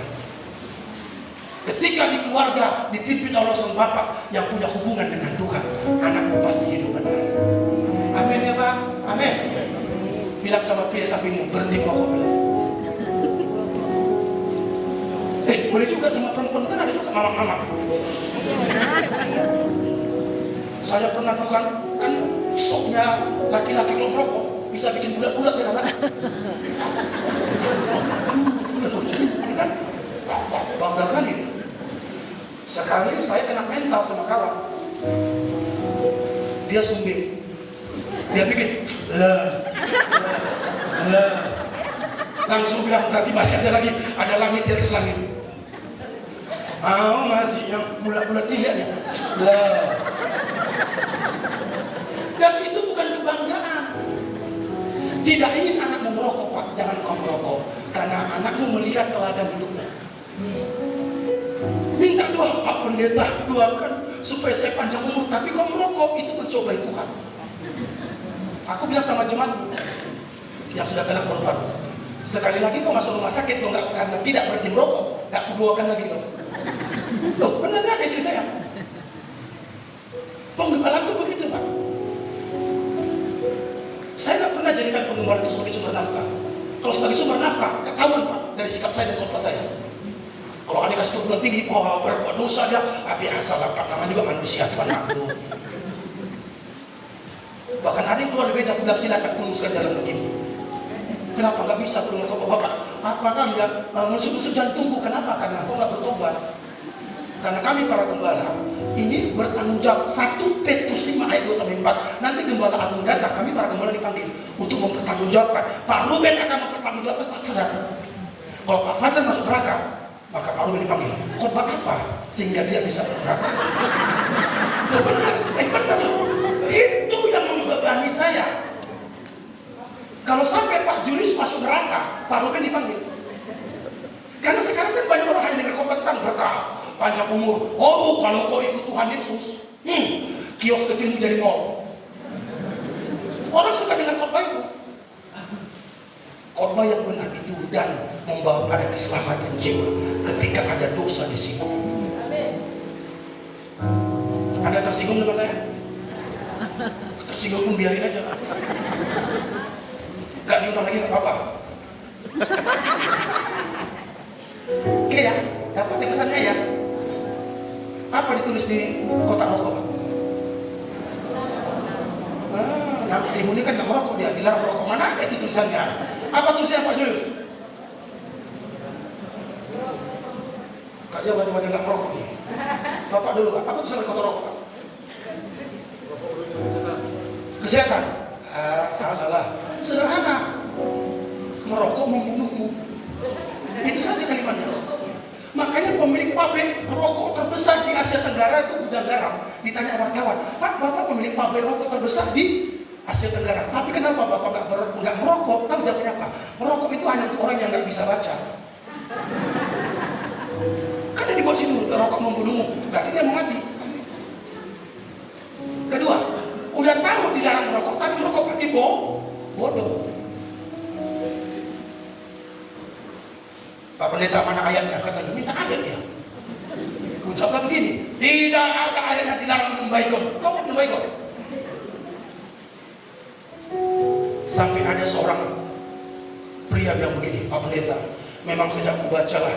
Ketika di keluarga dipimpin oleh sang Bapak yang punya hubungan dengan Tuhan, anakmu pasti hidup benar. Amin ya Pak? Amin. Bilang sama pria sampingmu, berhenti merokok, bilang. Boleh juga sama perempuan, kan ada juga mama-mama. Saya pernah bukan, kan soknya laki-laki kalau merokok bisa bikin bulat-bulat ya anak. Bangga kan ini. Sekali saya kena mental sama kawan. Dia sumbing. Dia bikin langsung bilang berarti masih ada lagi, ada langit di atas langit. Masih yang bulat-bulat ini ya. Dan itu bukan kebanggaan. Tidak ingin anakmu merokok, Pak, jangan kau merokok. Karena anakmu melihat teladan hidupmu. Minta doa, Pak Pendeta, doakan supaya saya panjang umur. Tapi kau merokok, itu mencobai Tuhan. Aku bilang sama jemaat yang sudah kena korban, sekali lagi kau masuk rumah sakit, lo nggak karena tidak berhenti merokok, nggak kudoakan lagi kau. Loh, benar ada istri saya. Pengembalaan itu begitu, Pak. Saya nggak pernah jadikan pengembalaan itu sebagai sumber nafkah. Kalau sebagai sumber nafkah, ketahuan Pak dari sikap saya dan khotbah saya. Kalau ada kasih kebutuhan tinggi, berbuat dosa dia, biasa lah Pak, namanya juga manusia, Tuhan maklum. Bahkan ada yang keluar dari gereja, aku bilang silakan luruskan jalan begini. Kenapa nggak bisa keluar khotbah Bapak? Apakah dia mesut-mesut jantungku? Kenapa? Karena kau nggak bertobat. Karena kami para gembala ini bertanggung jawab. 1 Petrus 5 ayat 2-4. Nanti gembala agung datang, kami para gembala dipanggil untuk mempertanggungjawabkan. Pak Ruben akan mempertanggungjawabkan Pak Fajar. Kalau Pak Fajar masuk neraka, maka Pak Ruben dipanggil. Khotbah apa sehingga dia bisa masuk neraka? Loh, benar, benar. Itu yang membebani saya. Kalau sampai Pak Julius masuk neraka, Pak Ruben dipanggil. Karena sekarang kan banyak orang hanya dengar khotbah tentang berkah, panjang umur. Oh, kalau kau ikut Tuhan Yesus, kios kecilmu jadi mall. Orang suka dengar khotbah itu. Khotbah yang benar itu dan membawa pada keselamatan jiwa ketika ada dosa di sini. Anda tersinggung dengan saya? Tersinggung pun biarin aja. Gak diundang lagi nggak apa-apa. Oke ya, dapat ya pesannya ya. Apa ditulis di kotak rokok? Nah, ibu ini kan nggak merokok, dia dilarang merokok. Mana ada itu tulisannya? Apa tulisannya Pak Julius? Kak dia baca-baca nggak merokok nih. Bapak dulu Pak, apa tulisan kotak rokok? Kesehatan. Salah lah. Sederhana. Merokok membunuhmu. Itu saja kalimatnya. Makanya pemilik pabrik rokok terbesar di Asia Tenggara itu Gudang Garam. Ditanya wartawan, Pak, Bapak pemilik pabrik rokok terbesar di Asia Tenggara. Tapi kenapa Bapak nggak merokok? Tahu jawabnya apa? Merokok itu hanya untuk orang yang nggak bisa baca. Karena dibuat situ, rokok membunuhmu. Berarti dia mau mati. Kedua, udah tahu dilarang merokok, tapi merokok pakai bodoh. Pak Pendeta, mana ayatnya? Katanya, minta ayat dia. Ucaplah begini, tidak ada ayat yang dilarang minum baygon. Kau mau minum baygon? Sampai ada seorang pria bilang begini, Pak Pendeta, memang sejak kubaca lah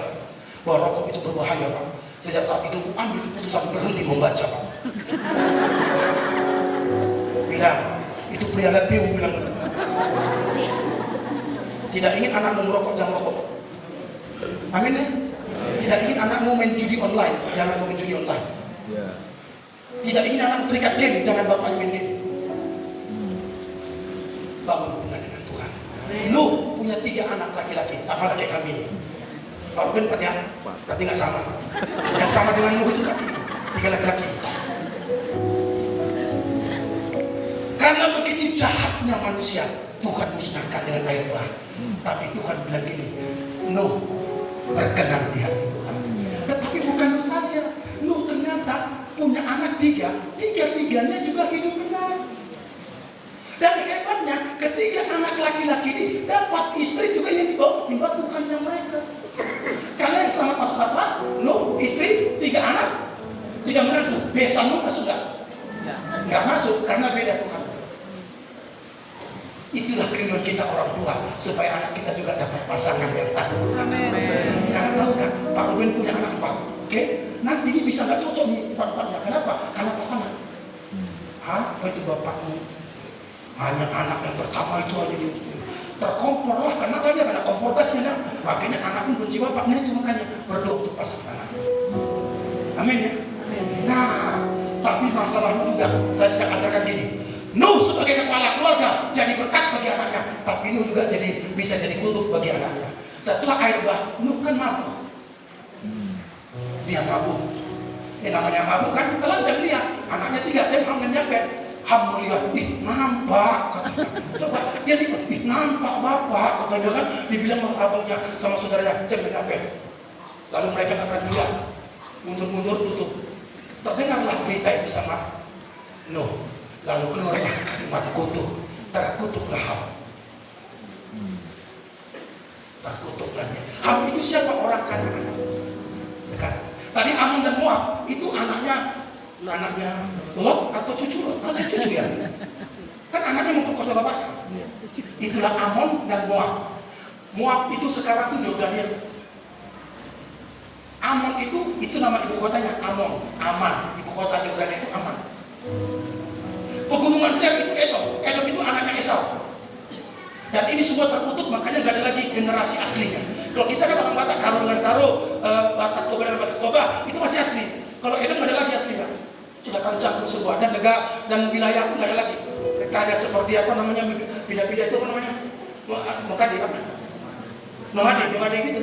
bahwa rokok itu berbahaya Pak. Sejak saat itu aku ambil keputusan berhenti membaca Pak. Bilang, itu pria Latih bilang, tidak ingin anakmu merokok, jangan rokok. Amin ya? Tidak ingin anakmu main judi online, jangan main judi online. Tidak ingin anakmu terikat game, jangan bapaknya main game. Bangun hubungan dengan Tuhan. Nuh punya 3 anak laki-laki, sama laki kami. Kalau Ben ya, berarti nggak sama. Yang sama dengan Nuh itu kami, 3 laki-laki. Karena begitu jahatnya manusia, Tuhan musnahkan dengan air bah. Tapi Tuhan bilang gini, Nuh berkenan di hati Tuhan. Tetapi bukan itu saja, Nuh ternyata punya anak 3, 3-tiganya juga hidup benar. Dan hebatnya, ketiga anak laki-laki ini dapat istri juga yang dibawa Tuhan yang mereka. Karena yang selamat masuk akal, Nuh, istri, 3 anak, 3 menantu. Besan Nuh masuk nggak? Nggak masuk, karena beda Tuhan. Itulah kerinduan kita orang tua, supaya anak kita juga dapat pasangan yang takut Tuhan. Karena tahu nggak, Pak Ruben punya anak 4, oke? Nanti ini bisa nggak cocok nih 4-4-nya. Kenapa? Karena pasangan. Apa itu bapakmu? Hanya anak yang pertama itu aja terkompor lah, kenapa dia kena kompor gasnya, makanya anak pun benci bapaknya itu, makanya berdoa untuk pasangan anak. Amin ya. Nah, tapi masalahnya juga saya sedang ajarkan gini. Nuh sebagai kepala keluarga jadi berkat bagi anaknya, tapi Nuh juga bisa jadi kutuk bagi anaknya. Setelah air bah, Nuh kan mabuk. Dia mabuk. Ini namanya mabuk kan, telanjang dia. Anaknya 3, saya nyapet. Ham melihat, nampak katanya. Coba dia lihat, nampak bapak katanya kan. Dibilang sama abangnya, sama saudaranya, saya menyapet. Lalu mereka nggak pernah lihat, mundur-mundur tutup. Terdengarlah berita itu sama Nuh. Lalu keluarlah kalimat kutuk, terkutuklah Ham. Terkutuklah dia. Ham itu siapa? Orang Kanaan. Sekarang, tadi Ammon dan Moab itu anaknya Lot atau cucu Lot? Masih cucu ya? Kan anaknya memperkosa bapaknya. Itulah Ammon dan Moab. Moab itu sekarang itu Jordania. Ammon itu nama ibu kotanya Ammon. Aman, ibu kota Jordania itu Aman. Pegunungan Seir itu Edom. Edom itu anaknya Esau. Dan ini semua terkutuk, makanya nggak ada lagi generasi aslinya. Kalau kita kan orang Batak, Karo dengan Karo, Batak Toba dengan Batak Toba, itu masih asli. Kalau Edom nggak ada lagi aslinya. Sudah campur semua, dan negara dan wilayah pun nggak ada lagi. Kayak seperti apa namanya, pindah-pindah itu apa namanya? Nomade apa? Nomade gitu.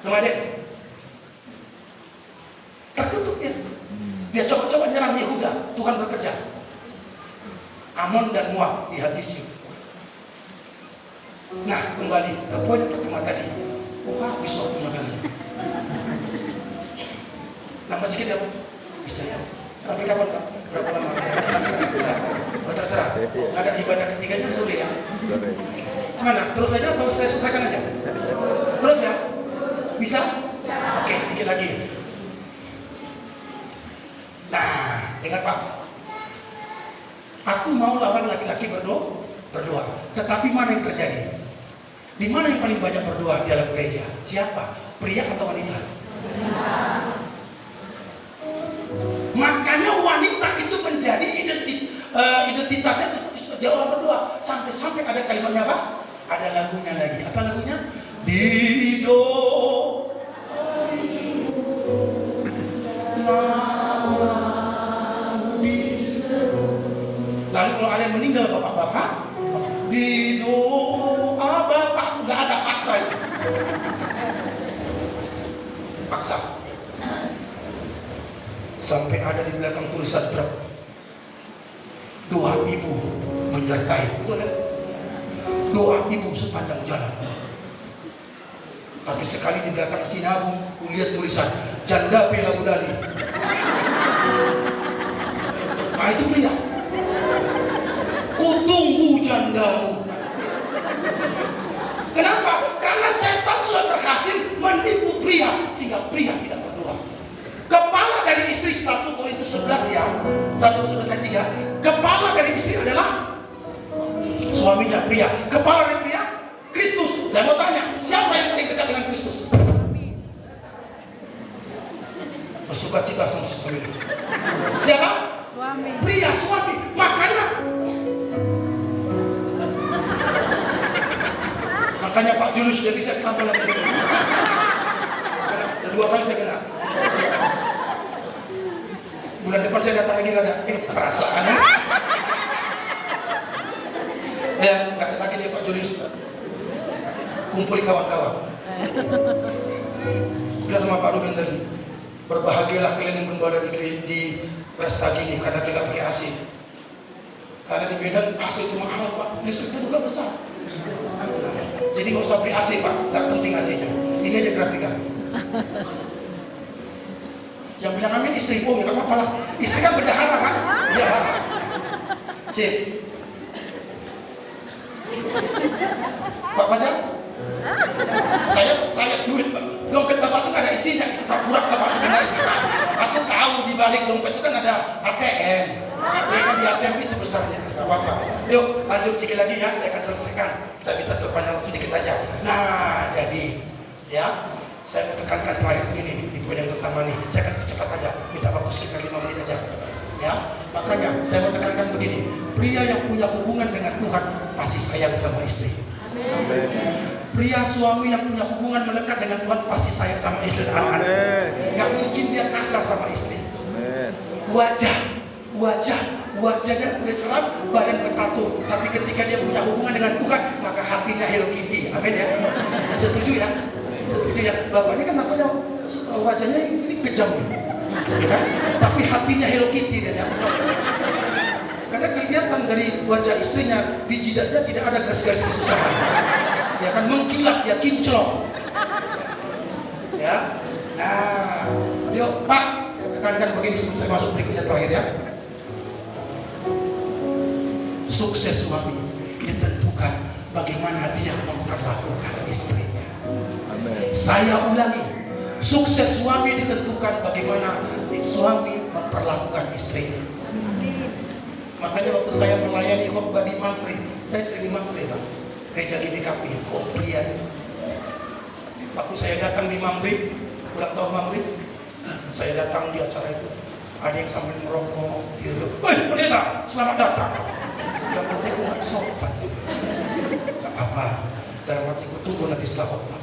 Nomade. Terkutuk ya. Dia coba-coba nyerang Yehuda, Tuhan bekerja. Ammon dan Moab dihabisi. Nah, kembali ke poin pertama tadi. Habis waktunya kali. Nah, masih kita bisa ya. Sampai kapan Pak? Berapa lama? Nah, terserah. Ada ibadah ketiganya sore ya. Gimana? Terus saja atau saya susahkan aja? Terus ya? Bisa? Oke, dikit lagi. Nah, dengar Pak. Aku mau lawan laki-laki berdoa. Tetapi mana yang terjadi? Di mana yang paling banyak berdoa di dalam gereja? Siapa? Pria atau wanita? Makanya wanita itu menjadi identitasnya seperti dia orang berdoa. Sampai-sampai ada kalimatnya apa? Ada lagunya lagi. Apa lagunya? Dido. Lalu kalau ada yang meninggal bapak-bapak, di doa bapak, nggak ada paksa itu. Paksa. Sampai ada di belakang tulisan truk, doa ibu menyertai. Doa ibu sepanjang jalan. Tapi sekali di belakang sinabung, kulihat tulisan janda Pela Budali. Nah itu pria. Kutunggu jandamu. Kenapa? Karena setan sudah berhasil menipu pria sehingga pria tidak berdoa. Kepala dari istri 1 Korintus 11 ya, 1 Korintus 3. Kepala dari istri adalah suaminya pria. Kepala dari pria, Kristus. Saya mau tanya, siapa yang paling dekat dengan Kristus? Bersuka cita sama sistem ini. Siapa? Suami. Pria, suami. Makanya Pak Julius sudah bisa tampil lagi. Dua kali saya kena. Bulan depan saya datang lagi nggak ada. Perasaannya. Ya, nggak ada lagi dia Pak Julius. Kumpuli kawan-kawan. Bilang sama Pak Ruben tadi, berbahagialah kalian yang gembala di pesta gini karena dia nggak pakai AC. Karena di Medan AC itu mahal Pak, listriknya juga besar. Jadi nggak usah beli AC Pak, nggak penting AC-nya. Ini aja kerapikan. Yang bilang amin istri, oh ya nggak apa-apa lah. Istri kan bendahara kan? Iya. Sip. Pak Fajar? Saya duit Pak. Dompet Bapak itu nggak ada isinya, itu pura-pura Bapak sebenarnya. Aku tahu di balik dompet itu kan ada ATM. Ya kan di ATM itu besarnya, nggak apa-apa. Yuk lanjut sedikit lagi ya, saya akan selesaikan. Saya minta perpanjang waktu dikit aja. Nah jadi ya, saya mau tekankan terakhir begini di poin yang pertama nih. Saya akan cepat aja, minta waktu sekitar 5 menit aja. Ya, makanya saya mau tekankan begini. Pria yang punya hubungan dengan Tuhan pasti sayang sama istri. Amin. Pria suami yang punya hubungan melekat dengan Tuhan pasti sayang sama istri dan anak-anak. Gak mungkin dia kasar sama istri. Wajahnya boleh seram, badan bertato, tapi ketika dia punya hubungan dengan Tuhan, maka hatinya Hello Kitty. Amin ya. Setuju ya? Setuju ya. Bapak ini kan namanya wajahnya ini kejam nih, ya kan? Tapi hatinya Hello Kitty dia. Karena kelihatan dari wajah istrinya, di jidatnya tidak ada garis-garis kesusahan. Ya kan, mengkilat, dia kinclong. Ya. Nah, yuk Pak, rekan-rekan begini sebelum saya masuk berikutnya terakhir ya. Sukses suami ditentukan bagaimana dia memperlakukan istrinya. Amin. Saya ulangi, sukses suami ditentukan bagaimana suami memperlakukan istrinya. Makanya waktu saya melayani khotbah di Maghrib, saya sering di Maghrib, gereja GBKP, kok pria. Waktu saya datang di Maghrib, ulang tahun Maghrib, saya datang di acara itu, ada yang sambil merokok, gitu. Woi pendeta, selamat datang. Dalam hatiku nggak sopan, nggak apa-apa. Dalam hatiku tunggu nanti setelah khotbah.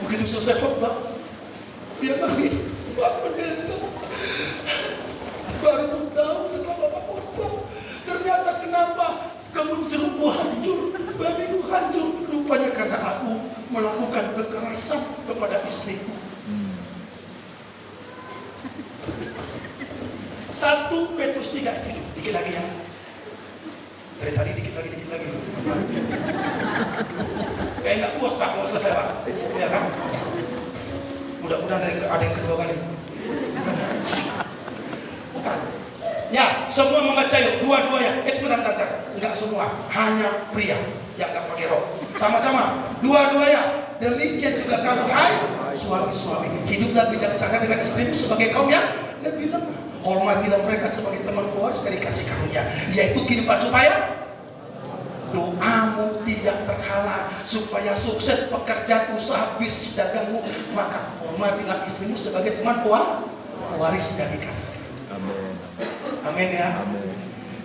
Begitu selesai khotbah, dia nangis. Pak pendeta, baru tahu setelah bapak khotbah, ternyata kenapa kebun jerukku hancur, babiku hancur. Rupanya karena aku melakukan kekerasan kepada istriku. 1 Petrus 3 ayat 7, dikit lagi ya. Dari tadi dikit lagi. Kayak nggak puas Pak, mau selesai Pak, ya kan? Mudah-mudahan ada yang kedua kali. Bukan. Ya, semua membaca yuk, dua-duanya. Itu bentar. Enggak semua, hanya pria yang nggak pakai rok. Sama-sama, dua-duanya. Demikian juga kamu, hai suami-suami, hiduplah bijaksana dengan istrimu sebagai kaum yang lebih lemah. Hormatilah mereka sebagai teman puas dari kasih karunia, yaitu kehidupan supaya doamu tidak terhalang, supaya sukses pekerjaan, usaha, bisnis, dagangmu. Maka hormatilah istrimu sebagai teman pewaris dari kasih. Amin. Amin ya. Amin.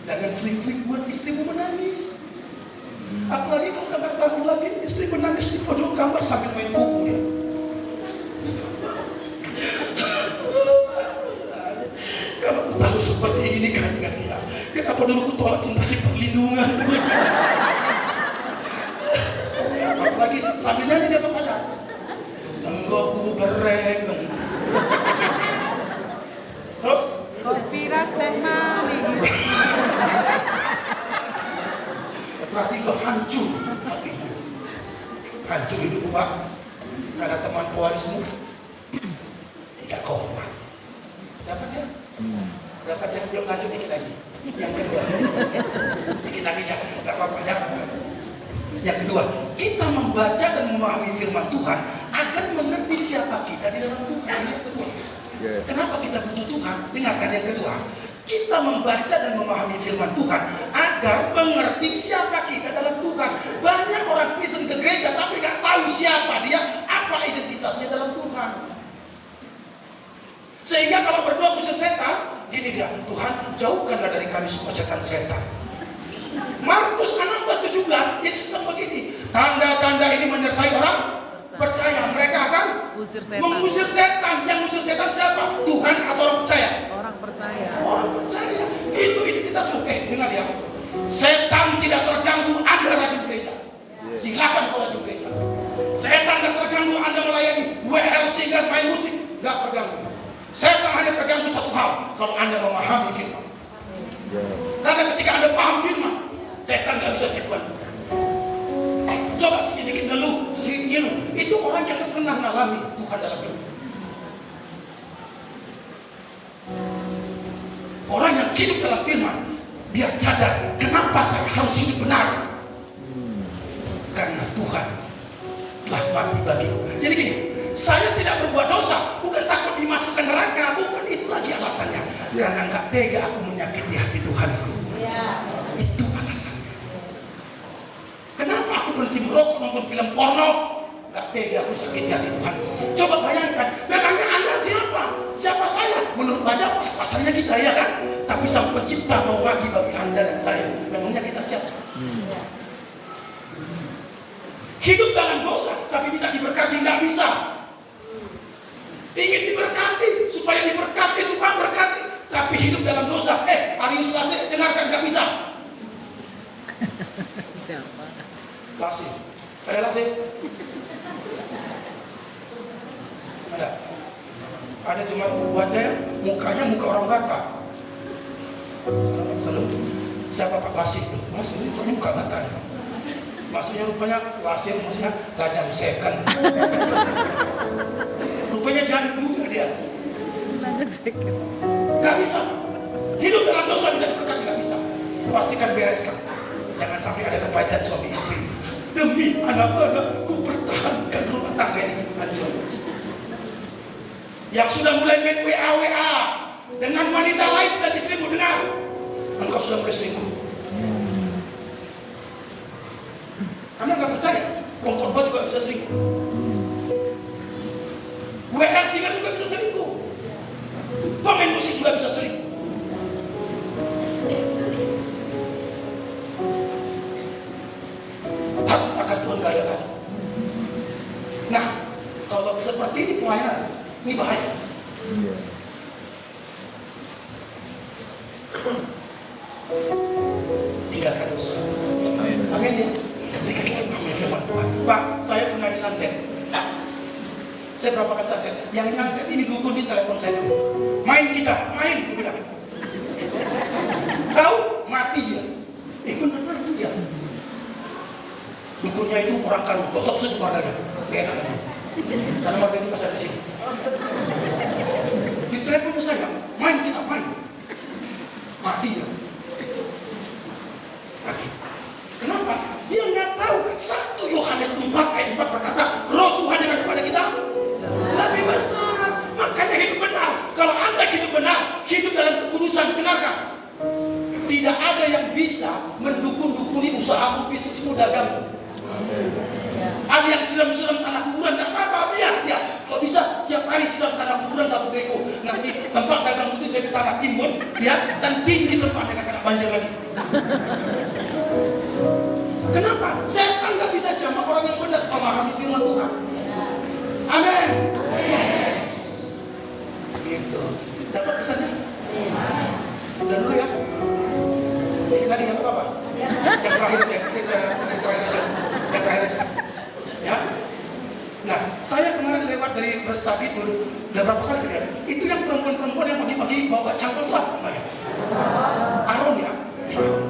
Jangan sering-sering buat istrimu menangis. Apalagi kalau udah bangun lagi, istri menangis di pojok kamar sambil main kuku dia. Kalau aku tahu seperti ini kan dengan dia, kenapa dulu aku tolak cinta si perlindungan? Apalagi sambil nyanyi dia apa aja. Engkau bereken. Terus? Kopiras dan manis. Berarti itu hancur hatimu. Hancur hidupmu Pak. Karena teman pewarismu tidak kau hormat. Dapat ya? Dapat ya? Yuk lanjut dikit lagi. Yang kedua. Dikit lagi ya, gak apa-apa ya. Yang kedua, kita membaca dan memahami firman Tuhan akan mengerti siapa kita di dalam Tuhan. Ini yang kedua. Yes. Kenapa kita butuh Tuhan? Dengarkan yang kedua. kita membaca dan memahami firman Tuhan agar mengerti siapa kita dalam Tuhan. Banyak orang Kristen ke gereja tapi nggak tahu siapa dia, apa identitasnya dalam Tuhan. Sehingga kalau berdoa khusus setan, gini dia, Tuhan jauhkanlah dari kami semua setan-setan. Markus 16:17 Yesus bilang begini, tanda-tanda ini menyertai orang percaya, mereka akan mengusir setan. Yang mengusir setan siapa? Tuhan atau orang percaya? Orang percaya. Orang percaya. Itu identitasmu. Dengar ya, setan tidak terganggu Anda rajin gereja. Silakan kau rajin gereja. Setan tidak terganggu Anda melayani WL singer main musik, nggak terganggu. Setan hanya terganggu satu hal, kalau Anda memahami firman. Karena ketika Anda paham firman, setan nggak bisa tipu Anda. Coba sedikit ngeluh, sedikit ngeluh. Itu orang yang pernah mengalami Tuhan dalam hidup. Orang yang hidup dalam firman, dia sadar kenapa saya harus hidup benar. Karena Tuhan telah mati bagiku. Jadi gini, saya tidak berbuat dosa, bukan takut dimasukkan neraka, bukan itu lagi alasannya. Karena nggak tega aku menyakiti hati Tuhanku. Itu alasannya. Kenapa aku berhenti merokok, nonton film porno? Nggak tega aku sakiti hati Tuhan. Coba bayangkan, memangnya Anda siapa? Siapa saya? Menurut Raja pas-pasannya kita, ya kan? Tapi Sang Pencipta mau mati bagi Anda dan saya. Memangnya kita siapa? Hidup dalam dosa, tapi minta diberkati nggak bisa. Ingin diberkati, supaya diberkati Tuhan berkati, tapi hidup dalam dosa. Arius Lase, dengarkan, nggak bisa. Siapa? Lase, ada Lase? Ada. Ada cuma wajahnya, mukanya muka orang Batak. Salam. Siapa Pak Lase? Mas, ini mukanya muka Batak ya? Maksudnya rupanya Lase, maksudnya lajang second. Rupanya jangan juga dia. Gak bisa. Hidup dalam dosa tidak diberkati, gak bisa. Pastikan bereskan. Jangan sampai ada kepahitan suami istri. Demi anak-anak, ku pertahankan rumah tangga ini hancur. Yang sudah mulai main WA dengan wanita lain sudah diselingkuh, dengar. Engkau sudah mulai selingkuh. Anda nggak percaya? Korban juga bisa selingkuh. WL singer juga bisa selingkuh. Pemain musik juga bisa selingkuh. Takut akan Tuhan gak ada lagi. Nah, kalau seperti ini pelayanan, ini bahaya. Tinggalkan dosa. Amin ya. Ketika kita mengambil firman Tuhan, Pak, saya pernah disantet. Saya berapa kali santet? Yang nyantet ini dukun di telepon saya dulu. Main kita, main, gue bilang. Tahu? Mati dia. Benar dia. Dukunnya itu orang karu, gosok sejuk marganya. Gak enak lagi. Karena marga itu pasal di sini. Di teleponnya saya, main kita, main. Mati dia. Mati. Kenapa? Dia nggak tahu. 1 Yohanes 4 ayat 4 berkata, Roh Tuhan yang ada pada kita lebih besar. Makanya hidup benar. Kalau Anda hidup benar, hidup dalam kekudusan, dengarkan. Tidak ada yang bisa mendukung-dukuni usahamu, bisnismu, dagangmu. Ada yang siram-siram tanah kuburan, nggak apa-apa, biar dia. Kalau bisa tiap hari siram tanah kuburan 1 beko. Nanti tempat dagang itu jadi tanah timbun, ya, dan tinggi tempatnya nggak kena banjir lagi. Kenapa? Setan nggak bisa jamak orang yang benar memahami firman Tuhan. Amin. Yes. Gitu. Dapat pesannya? Udah dulu ya. Ini lagi yang apa? Yang terakhir aja. Yang terakhir aja. Ya. Nah, saya kemarin lewat dari Prestasi dulu. Udah berapa kali saya lihat? Itu yang perempuan-perempuan yang pagi-pagi bawa cangkul itu apa namanya? Aron ya. Aron.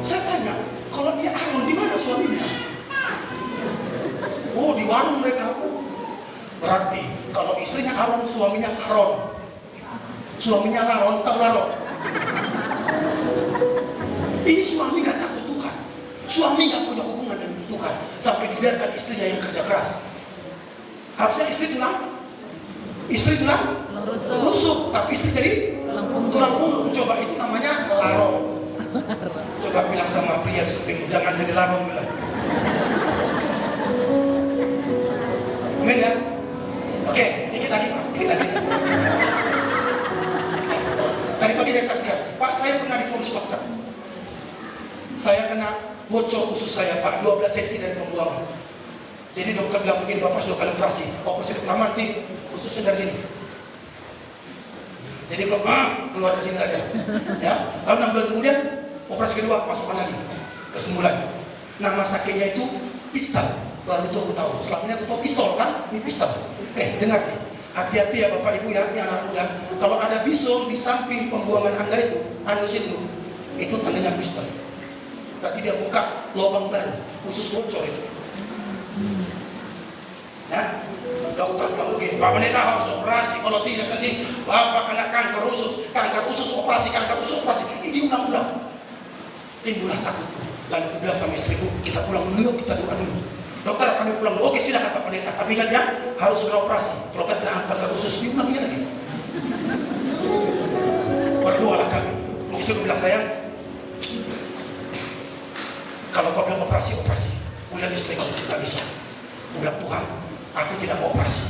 Saya tanya, kalau dia Aron, di mana suaminya? Oh, di warung mereka. Berarti kalau istrinya Aron, suaminya Aron. Suaminya Laron, tahu Laron? Ini suami gak takut Tuhan. Suami gak punya hubungan dengan Tuhan. Sampai dibiarkan istrinya yang kerja keras. Harusnya istri tulang rusuk, tapi istri jadi Tulang punggung coba itu namanya larong. Coba bilang sama pria di sampingmu, jangan jadi larong bilang. Amin ya. Oke, dikit lagi Pak, dikit lagi. Tadi pagi saya saksikan, Pak saya pernah divonis dokter. Saya kena bocor usus saya Pak, 12 cm dari pembuangan. Jadi dokter bilang begini, Bapak sudah kali operasi pertama nanti ususnya dari sini. Jadi belum keluar dari sini aja. Ya, lalu 6 bulan kemudian operasi kedua masukkan lagi ke sembulan. Nama sakitnya itu pistol. Lalu itu aku tahu. Selama ini aku tahu pistol kan? Ini pistol. Dengar nih. Hati-hati ya Bapak Ibu ya, ini anak muda. Kalau ada bisul di samping pembuangan Anda itu, anus itu tandanya pistol. Berarti dia buka lubang baru, usus bocor itu. Ya, dokter bilang begini, Pak Pendeta harus operasi, kalau tidak nanti Bapak kena kanker usus operasi. Ini diulang-ulang. Timbullah takutku. Lalu aku bilang sama istriku, kita pulang dulu yuk, kita doa dulu. Dokter kami pulang dulu, oke silakan Pak Pendeta, tapi kan ya harus segera operasi. Kalau kan kena kanker usus, diulangnya lagi. Berdoalah kami. Istriku bilang, sayang, kalau kau bilang operasi. Udah istriku, tidak bisa. Aku bilang, Tuhan, aku tidak mau operasi.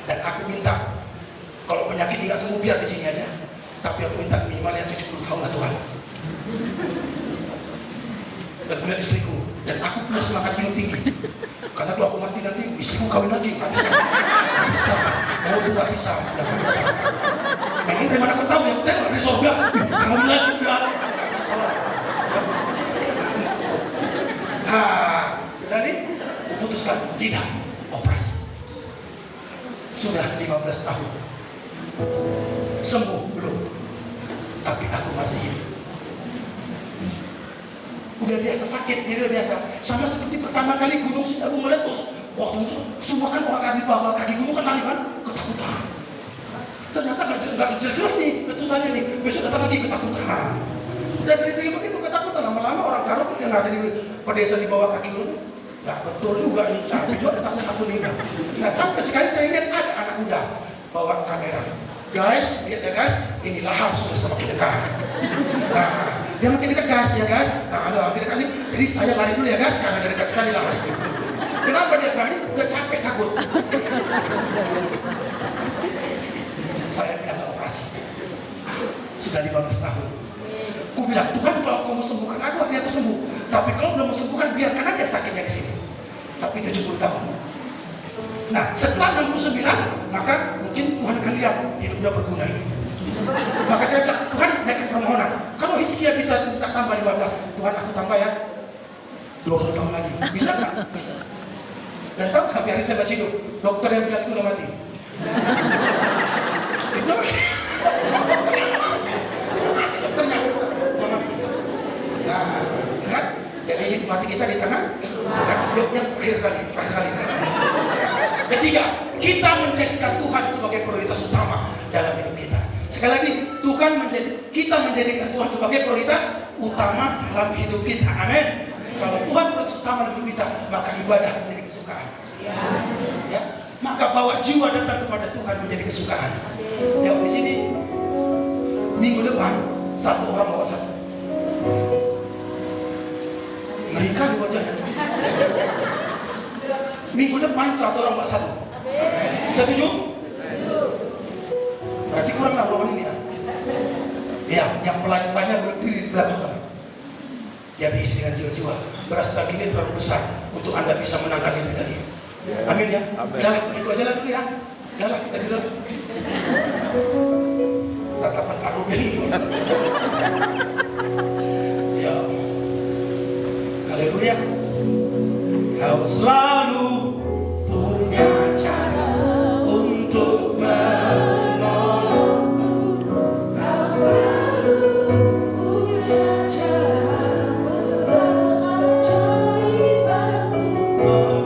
Dan aku minta, kalau penyakit tidak sembuh biar di sini aja. Tapi aku minta minimalnya 70 tahun lah Tuhan. Dan kemudian istriku, dan aku punya semangat hidup tinggi. Karena kalau aku mati nanti, istriku kawin lagi, nggak bisa. Mau itu nggak bisa, udah nggak bisa. Memang dari mana kau tahu ya, kita dari surga, kawin lagi, ya. Nah, jadi putuskan tidak operasi. Sudah 15 tahun. Sembuh belum? Tapi aku masih hidup. Udah biasa sakit, jadi udah biasa. Sama seperti pertama kali Gunung Sinabung meletus. Waktu itu semua kan orang di bawah kaki gunung kan lari kan, ketakutan. Ternyata nggak jelas nih letusannya nih. Besok datang lagi ketakutan. Udah sering-sering begitu ketakutan. Lama-lama orang Karo yang ada di pedesaan di bawah kaki gunung. Nggak betul juga ini cara juga takut-takut nih. Nah sampai sekali saya lihat ada anak muda bawa kamera. Guys, lihat ya guys, ini lahar sudah semakin dekat. Nah, dia makin dekat guys, ya guys. Nah, ada makin dekat nih. Jadi saya lari dulu ya guys, karena dekat sekali lahar itu. Kenapa dia lari? Udah capek takut. Saya bilang operasi. Sudah 15 tahun. Aku bilang, Tuhan kalau kau mau sembuhkan aku, biar aku sembuh. Tapi kalau belum mau sembuhkan, biarkan aja sakitnya di sini. Tapi 70 tahun. Nah, setelah 69, maka mungkin Tuhan akan lihat hidupnya berguna ini. Maka saya bilang, Tuhan naikkan permohonan. Kalau Hizkia bisa minta tambah 15, Tuhan aku tambah ya 20 tahun lagi. Bisa nggak? Bisa. Dan tahu sampai hari saya masih hidup, dokter yang bilang itu udah mati. Itu udah mati. Mati dokternya. Udah mati. Nah, kan? Jadi mati kita di tangan. Kan? Yang terakhir kali. Ketiga, kita menjadikan Tuhan sebagai prioritas utama dalam hidup kita. Sekali lagi, kita menjadikan Tuhan sebagai prioritas utama dalam hidup kita. Amin. Kalau Tuhan prioritas utama dalam hidup kita, maka ibadah menjadi kesukaan. Ya, maka bawa jiwa datang kepada Tuhan menjadi kesukaan. Ya, di sini minggu depan satu orang bawa satu. Mereka di wajahnya. Minggu depan satu orang bawa satu. Setuju? Berarti kurang lah lawan ini ya. Ya, yang pelan-pelannya berdiri di belakang. Ya diisi dengan jiwa-jiwa. Beras daging ini terlalu besar untuk Anda bisa menangkan lebih lagi. Amin ya. Jalan begitu aja lah dulu ya. Jalan kita bilang. Tatapan taruh ini. Ya. Haleluya. Kau selalu punya cara untuk menolongku. Kau selalu punya cara berajaibanmu.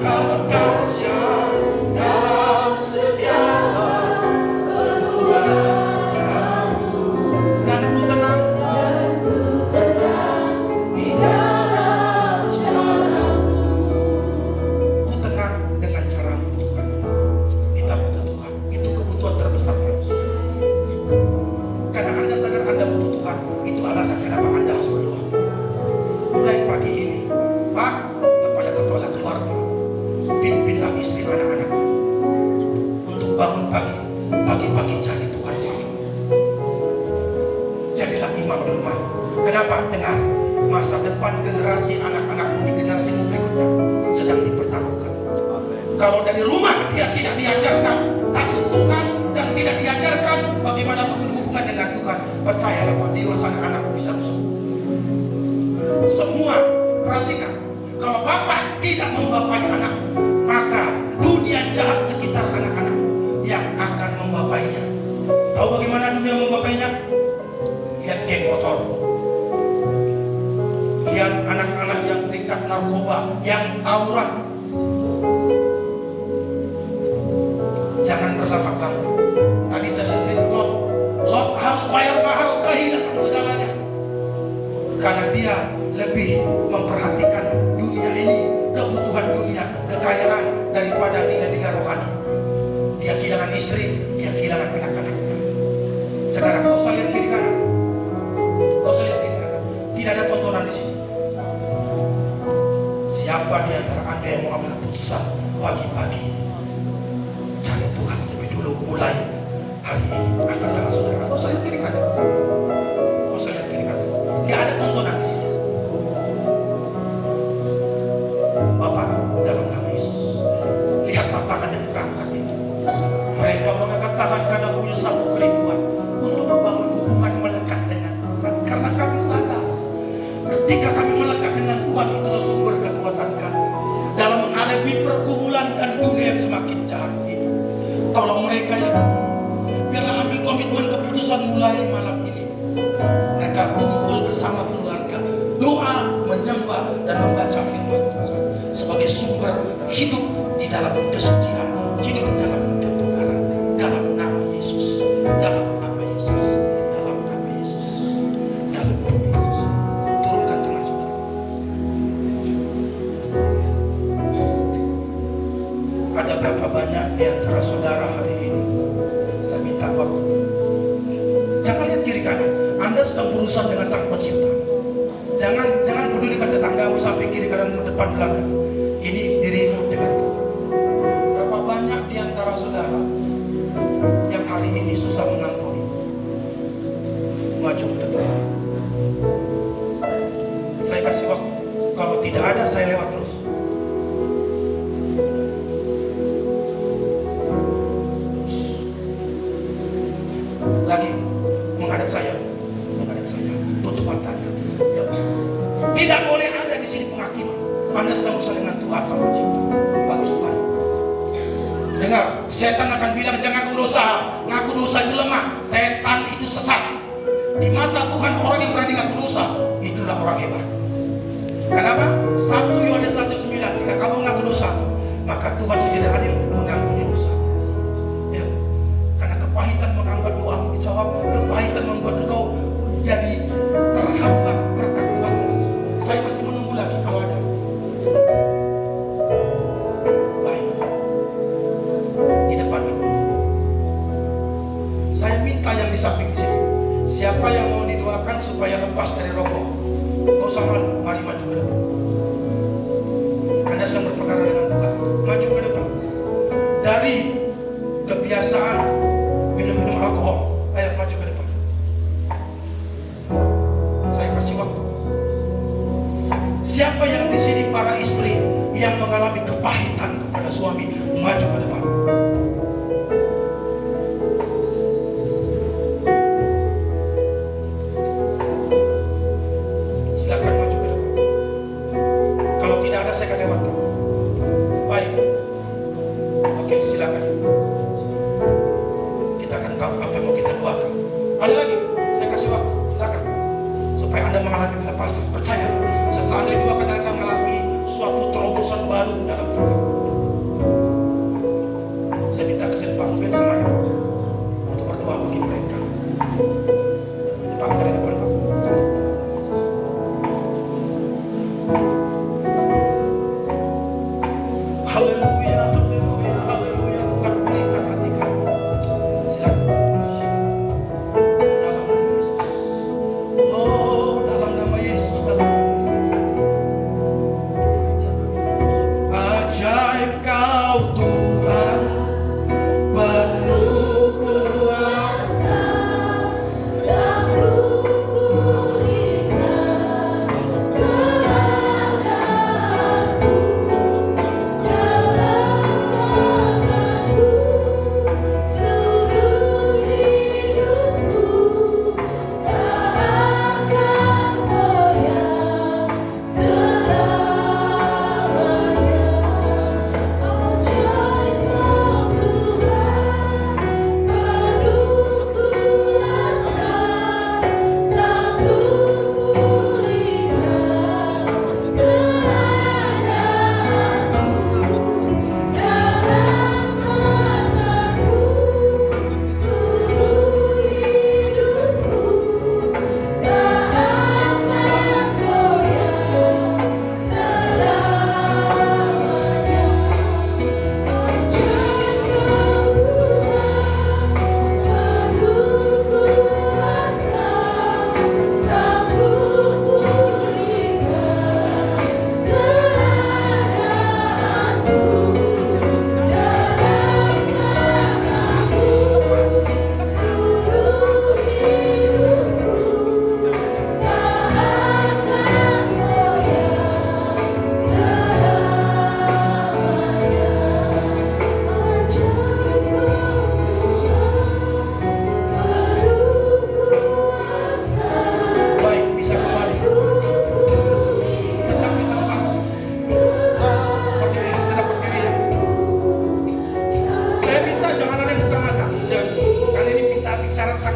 Kau dahsyat dalam segala perbuatanmu. Dan ku tenang di dalam caramu. Ku tenang dengan caramu Tuhan. Kita butuh Tuhan. Itu kebutuhan terbesar manusia. Kan istri, anak-anak untuk bangun pagi cari Tuhan. Jadilah imam di rumah. Kenapa? Dengar, masa depan generasi anak-anakmu di generasi berikutnya sedang dipertaruhkan. Kalau dari rumah dia tidak diajarkan takut Tuhan dan tidak diajarkan bagaimana berhubungan dengan Tuhan, percayalah Pak, di luar sana anakmu bisa rusak. Semua perhatikan, kalau bapak tidak membapai anakmu, maka dunia jahat sekitar anak-anakmu yang akan membapainya. Tahu bagaimana dunia membapainya? Lihat geng motor, lihat anak-anak yang terikat narkoba, yang tawuran. Jangan berlambat-lambat. Tadi saya cerita Lot harus bayar mahal, kehilangan segalanya karena dia lebih memperhatikan dunia ini, kebutuhan dunia, kekayaan daripada nilai-nilai rohani. Dia kehilangan istri, dia kehilangan anak-anaknya. Sekarang kau usah lihat kiri kanan, kau usah lihat kiri kanan. Tidak ada tontonan di sini. Siapa di antara Anda yang mau ambil keputusan pagi-pagi cari Tuhan lebih dulu, mulai hari ini? Angkat tangan saudara. Kau usah lihat kiri kanan, kau usah lihat kiri kanan. Tidak ada tontonan di sini. Bapak, dalam nama Yesus, lihatlah tangan yang terangkat itu. Mereka mengangkat tangan karena punya satu kerinduan untuk membangun hubungan melekat dengan Tuhan. Karena kami sadar, ketika kami melekat dengan Tuhan, itulah sumber kekuatan kami dalam menghadapi pergumulan dan dunia yang semakin jahat ini. Tolong mereka ya, biarlah ambil komitmen keputusan mulai malam ini. Mereka kumpul bersama keluarga, doa, menyembah dan membaca firman Tuhan sebagai sumber hidup di dalam kesucian, hidup dalam kebenaran, dalam nama Yesus, dalam nama Yesus, dalam nama Yesus, dalam nama Yesus. Turunkan tangan saudara. Ada berapa banyak di antara saudara hari ini? Saya minta waktu. Jangan lihat kiri kanan. Anda sedang berurusan dengan Sang Pencipta. Jangan pedulikan tetanggamu sampai kiri kanan depan belakang. Ini dirimu dengan Tuhan. Berapa banyak di antara saudara yang hari ini susah mengampuni? Maju ke depan. Saya kasih waktu. Kalau tidak ada, saya lewat terus. Lagi menghadap saya, tutup matanya. Ya. Tidak boleh ada di sini penghakiman. Anda sedang bersama dengan Tuhan Sang Pencipta. Bagus sekali. Dengar, setan akan bilang jangan ngaku dosa. Ngaku dosa itu lemah. Setan itu sesat. Di mata Tuhan orang yang berani ngaku dosa, itulah orang hebat. Kenapa? 1 Yohanes 1:9, jika kamu ngaku dosa, maka Tuhan secara adil mengampuni dosa. Ya. Karena kepahitan menghambat doamu dijawab, kepahitan membuat engkau menjadi terhambat berkat Tuhan. Saya masih menunggu lagi kalau ada. Baik. Di depan ini. Saya minta yang di samping sini. Siapa yang mau didoakan supaya lepas dari rokok? Gak usah malu, mari maju ke depan. Anda sedang berperkara dengan Tuhan. Maju ke depan. Dari kebiasaan minum alkohol, ayo maju ke depan. Saya kasih waktu. Siapa yang di sini para istri yang mengalami kepahitan kepada suami, maju ke depan. Silakan maju ke depan. Kalau tidak ada, saya akan lewatkan. Baik. Oke, silakan. Kita akan tahu apa yang mau kita doakan. Ada lagi, saya kasih waktu. Silakan. Supaya Anda mengalami kelepasan. Percaya, setelah Anda doakan, Anda akan mengalami suatu terobosan baru dalam Tuhan.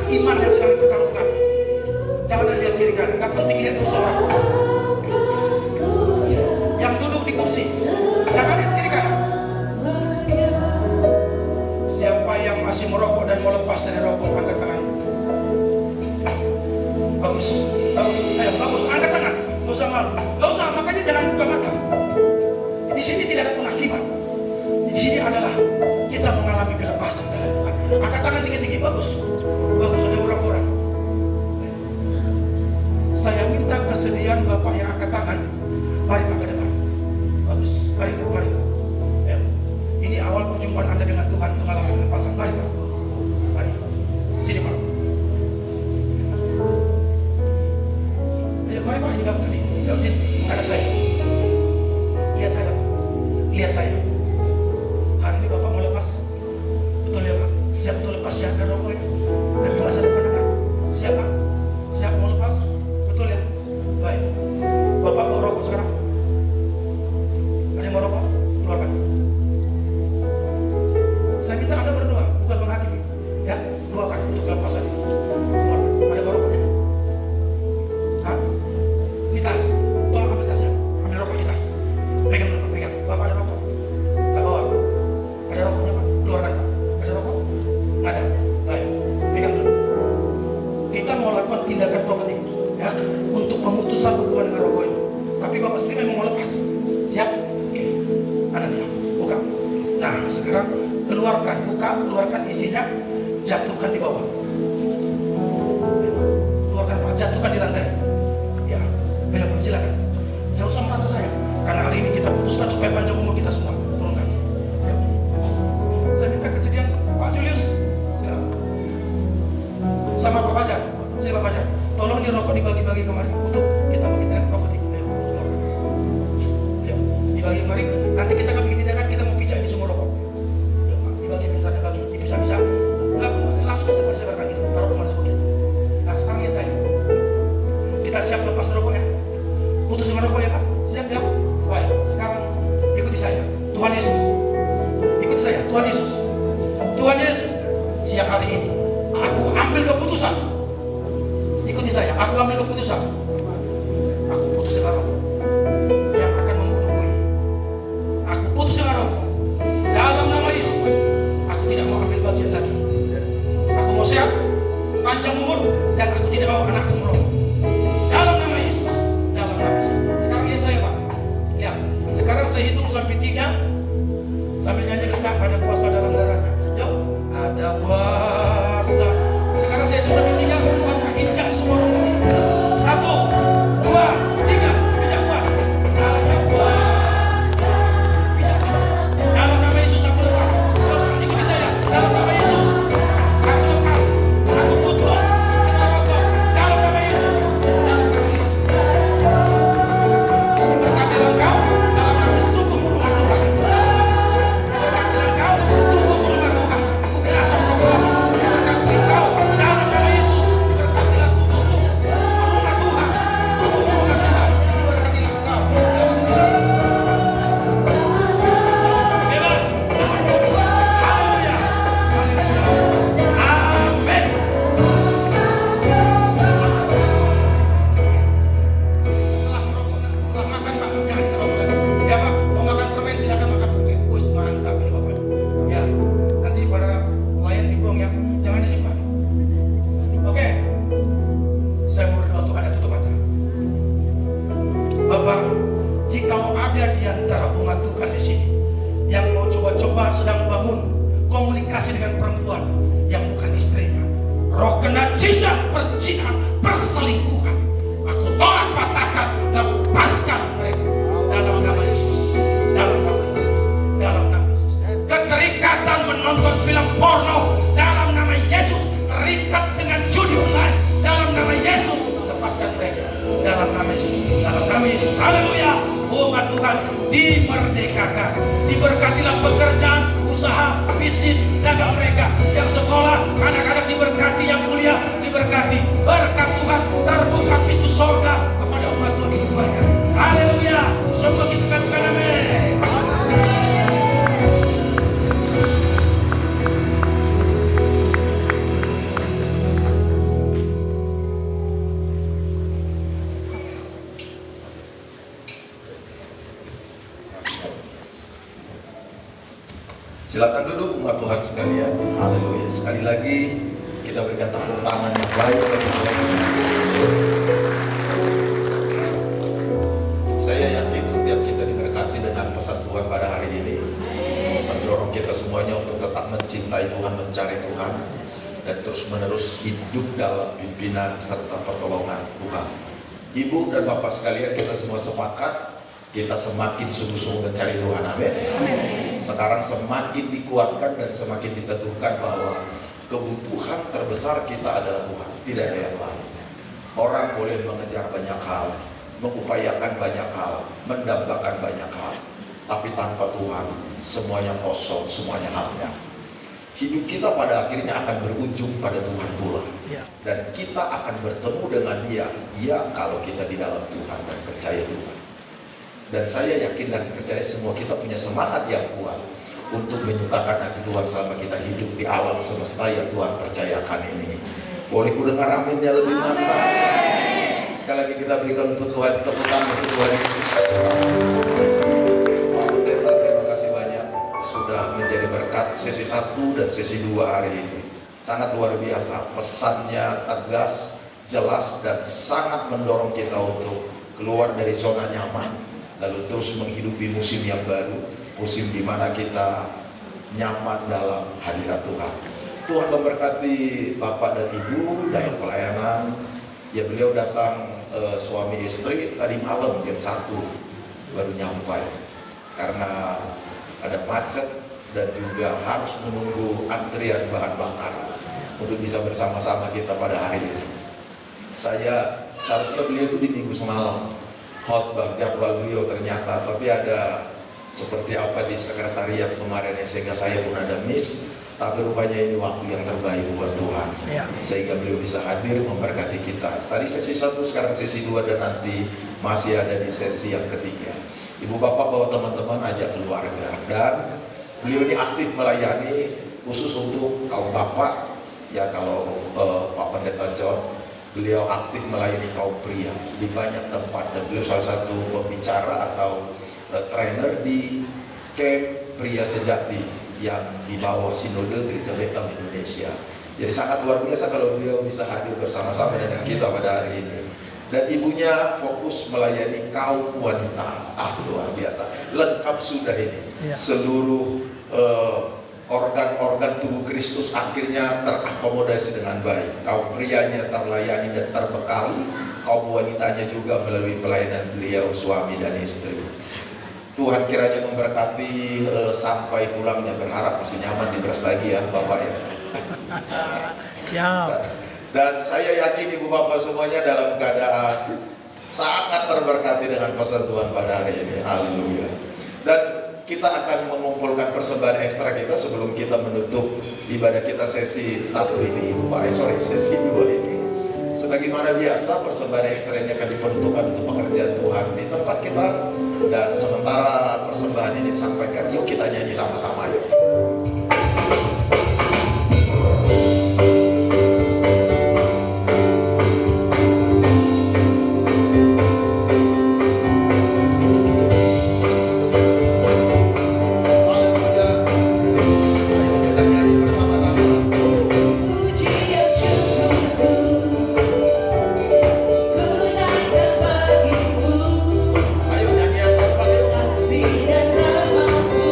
iman yang sedang dipertaruhkan. Jangan lihat kiri kanan, nggak penting lihat dosa orang. Yang duduk di kursi, jangan lihat kiri kanan. Siapa yang masih merokok dan mau lepas dari rokok, angkat tangan. Bagus, bagus, ayo bagus, angkat tangan. Gak usah malu, gak usah, makanya jangan buka mata. Di sini tidak ada penghakiman. Di sini adalah kita mengalami kelepasan dalam Tuhan. Angkat tangan tinggi-tinggi, bagus, bagus, ada berapa orang? Saya minta kesediaan Bapak yang angkat tangan. Mari Pak ke depan. Bagus, mari Pak, mari Pak. Ya. Ini awal perjumpaan Anda dengan Tuhan, mengalami kelepasan. Mari Pak, mari. Sini Pak. Ayo mari Pak, ini dalam kali. Dalam sini, hadap saya. Lihat saya Pak, lihat saya. Hari ini Bapak mau lepas. Betul ya Pak? Siap untuk lepas ya dari rokoknya demi masa depan Anda. Siap Pak? Siap mau lepas? Betul ya? Baik. Bapak mau rokok sekarang? Ada yang mau rokok? Keluarkan. Saya minta Anda berdoa, bukan menghakimi. Ya, doakan untuk kelepasan. Keluarkan. Ada yang mau rokoknya? Hah? Di tas. Tolong ambil tasnya. Ambil rokok di tas. Pegang dulu Pak, pegang. Bapak ada rokok? Tak bawa. Ada rokoknya Pak? Keluarkan Pak. Ada rokok? Nggak ada. Baik. Pegang dulu. Kita mau lakukan tindakan profetik, ya, untuk pemutusan hubungan dengan rokok ini. Tapi Bapak sendiri memang mau lepas. Siap? Oke. Ada dia. Buka. Nah, sekarang keluarkan, buka, keluarkan isinya, jatuhkan di bawah. Keluarkan Pak, jatuhkan di lantai. Ya, ayo Pak, silakan. Jangan usah merasa sayang, karena hari ini kita putuskan supaya panjang umur kita semua. Turunkan. Ya. Saya minta kesediaan Pak Julius. Silakan. Sama Pak Fajar. Sini Pak Fajar. Tolong di rokok dibagi-bagi kemarin untuk kita bikin tindakan profetik. Ayo, keluarkan. Ayo, dibagi kemarin. Nanti kita akan bikin tindakan, kita mau pijak ini semua rokok. Ya Pak, dibagi misalnya bagi, bisa-bisa. Enggak, langsung cepat sebarkan gitu. Taruh kemana sebagian. Nah, sekarang lihat saya. Kita siap lepas rokoknya. Putus dengan rokok ya Pak. Siap ya? Baik. Sekarang ikuti saya. Tuhan Yesus. Ikuti saya. Tuhan Yesus. Tuhan Yesus. Siang hari ini aku ambil keputusan. Ikuti saya. Aku ambil keputusan. Aku putus dengan rokok yang akan membunuhku ini. Aku putus dengan rokok. Dalam nama Yesus. Aku tidak mau ambil bagian lagi. Aku mau sehat, panjang umur, dan aku tidak mau anakku merokok. Dalam nama Yesus. Dalam nama Yesus. Sekarang lihat saya Pak. Ya. Sekarang saya hitung sampai 3. Sambil nyanyi kita ada kuasa dalam darahnya. Yuk. Ada kuasa. Sekarang saya hitung sampai 3. Maka injak semua rokok. 1, 2, 3. Pijak kuat. Ada kuasa. Pijak semua. Dalam nama Yesus aku lepas. Yuk, ikuti saya. Dalam nama Yesus aku lepas. Aku putus dengan rokok. Dalam nama Yesus. Dalam nama Yesus. Berkatilah engkau dalam nama Yesus, tubuhmu rumah Tuhan. Berkatilah engkau tubuhmu rumah Tuhan. Bukan asam rokok lagi. Berkatilah engkau dalam nama Yesus. Diberkatilah tubuhmu rumah Tuhan. Tubuhmu rumah Tuhan. Diberkatilah engkau. Bebas. Haleluya. Haleluya. Amin. Setelah merokok, setelah makan Pak, jangan kita rokok lagi. Ya Pak, mau makan permen silakan makan permen. Wih, mantap ini Bapak. Ya, nanti para pelayan dibuang ya, jangan disimpan. Oke, saya mau berdoa untuk Anda, tutup mata. Bapak, jika mau ada di antara umat Tuhan di sini yang mau coba-coba sedang bangun komunikasi dengan perempuan yang bukan istrinya, roh kenajisan, perjinan, perselingkuhan, aku tolak, patahkan, lepaskan mereka dalam nama Yesus, dalam nama Yesus, dalam nama Yesus. Keterikatan menonton film porno dalam nama Yesus, terikat dengan judi online dalam nama Yesus, lepaskan mereka dalam nama Yesus, dalam nama Yesus. Haleluya. Umat Tuhan dimerdekakan, diberkatilah pekerjaan, usaha, bisnis, dagang mereka, yang sekolah, anak-anak diberkati, yang kuliah diberkati. Berkat Tuhan terbuka pintu sorga kepada umat Tuhan semuanya. Haleluya. Semua kita katakan amin. Silakan duduk umat Tuhan sekalian. Haleluya. Sekali lagi kita berikan tepuk tangan yang baik bagi Tuhan Yesus Kristus. Saya yakin setiap kita diberkati dengan pesan Tuhan pada hari ini, mendorong kita semuanya untuk tetap mencintai Tuhan, mencari Tuhan, dan terus menerus hidup dalam pimpinan serta pertolongan Tuhan. Ibu dan Bapak sekalian, kita semua sepakat, kita semakin sungguh-sungguh mencari Tuhan. Amin. Sekarang semakin dikuatkan dan semakin diteguhkan bahwa kebutuhan terbesar kita adalah Tuhan, tidak ada yang lain. Orang boleh mengejar banyak hal, mengupayakan banyak hal, mendambakan banyak hal, tapi tanpa Tuhan semuanya kosong, semuanya hampa. Hidup kita pada akhirnya akan berujung pada Tuhan pula, dan kita akan bertemu dengan Dia kalau kita di dalam Tuhan dan percaya Tuhan. Dan saya yakin dan percaya semua kita punya semangat yang kuat untuk menyukakan hati Tuhan selama kita hidup di alam semesta yang Tuhan percayakan ini. Boleh ku dengar aminnya lebih mantap? Sekali lagi kita berikan untuk Tuhan, tepuk tangan untuk Tuhan Yesus. Pak Pendeta, terima kasih banyak sudah menjadi berkat sesi 1 dan sesi 2 hari ini. Sangat luar biasa, pesannya tegas, jelas, dan sangat mendorong kita untuk keluar dari zona nyaman, lalu terus menghidupi musim yang baru, musim di mana kita nyaman dalam hadirat Tuhan. Tuhan memberkati Bapak dan Ibu dalam pelayanan. Ya, beliau datang suami istri tadi malam jam 1 baru nyampai karena ada macet dan juga harus menunggu antrian bahan bakar untuk bisa bersama-sama kita pada hari ini. Seharusnya beliau itu di minggu semalam khotbah jadwal beliau ternyata, tapi ada seperti apa di sekretariat kemarin ya, sehingga saya pun ada miss. Tapi rupanya ini waktu yang terbaik buat Tuhan, sehingga beliau bisa hadir memberkati kita. Tadi sesi 1, sekarang sesi 2, dan nanti masih ada di sesi yang ketiga. Ibu bapak bawa teman-teman, ajak keluarga. Dan beliau ini aktif melayani khusus untuk kaum bapak. Ya, kalau Pak Pendeta John, beliau aktif melayani kaum pria di banyak tempat, dan beliau salah satu pembicara atau trainer di camp pria sejati yang di bawah Sinode Gereja Betel Indonesia. Jadi sangat luar biasa kalau beliau bisa hadir bersama-sama dengan kita pada hari ini. Dan ibunya fokus melayani kaum wanita. Luar biasa, lengkap sudah ini. Seluruh organ-organ tubuh Kristus akhirnya terakomodasi dengan baik. Kaum prianya terlayani dan terbekali, kaum wanitanya juga melalui pelayanan beliau suami dan istri. Tuhan kiranya memberkati sampai pulangnya, berharap masih nyaman di Brastagi ya Bapak ya. Siap. Dan saya yakin ibu bapak semuanya dalam keadaan sangat terberkati dengan pesan Tuhan pada hari ini. Haleluya. Dan kita akan mengumpulkan persembahan ekstra kita sebelum kita menutup ibadah kita sesi 1 ini, sesi 2 ini. Sebagaimana biasa, persembahan ekstra ini akan diperuntukkan untuk pekerjaan Tuhan di tempat kita. Dan sementara persembahan ini disampaikan, yuk kita nyanyi sama-sama yuk. Kasih dan rahmat-Mu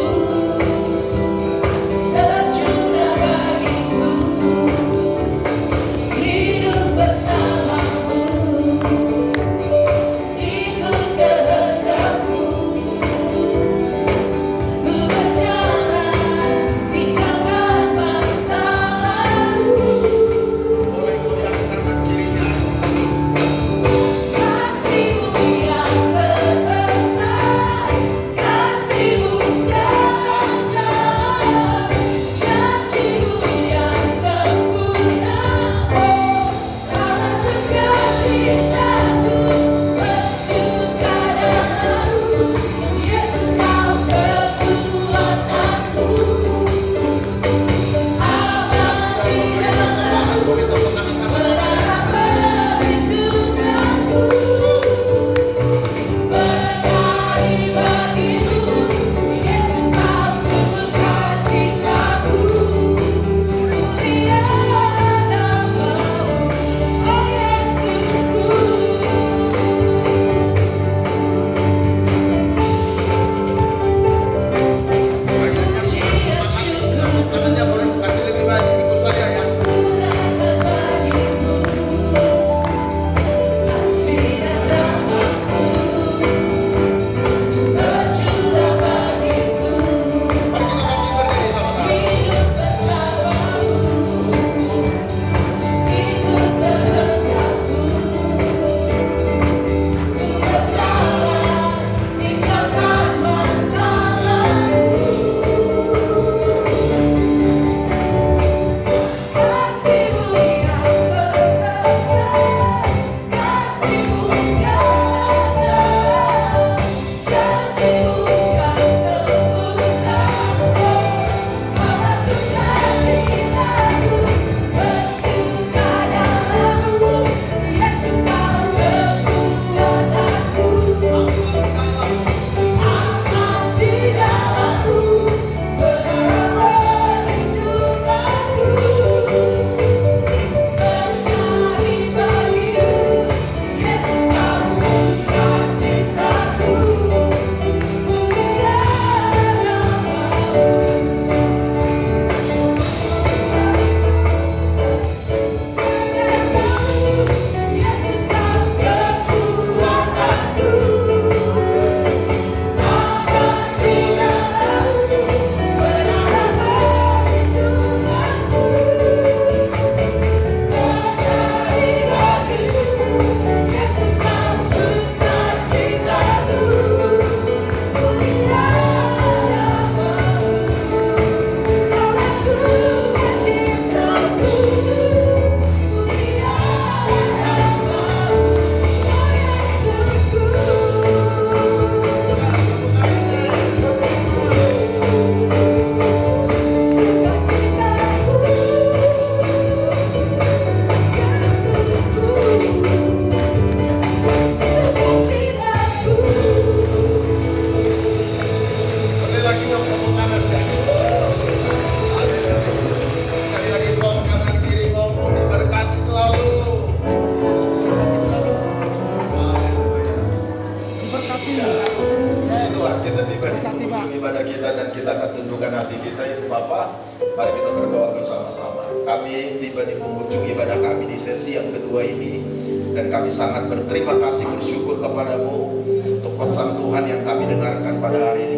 Bapak, mari kita berdoa bersama-sama. Kami tiba di penghujung ibadah kami di sesi yang kedua ini, dan kami sangat berterima kasih, bersyukur kepadamu untuk pesan Tuhan yang kami dengarkan pada hari ini.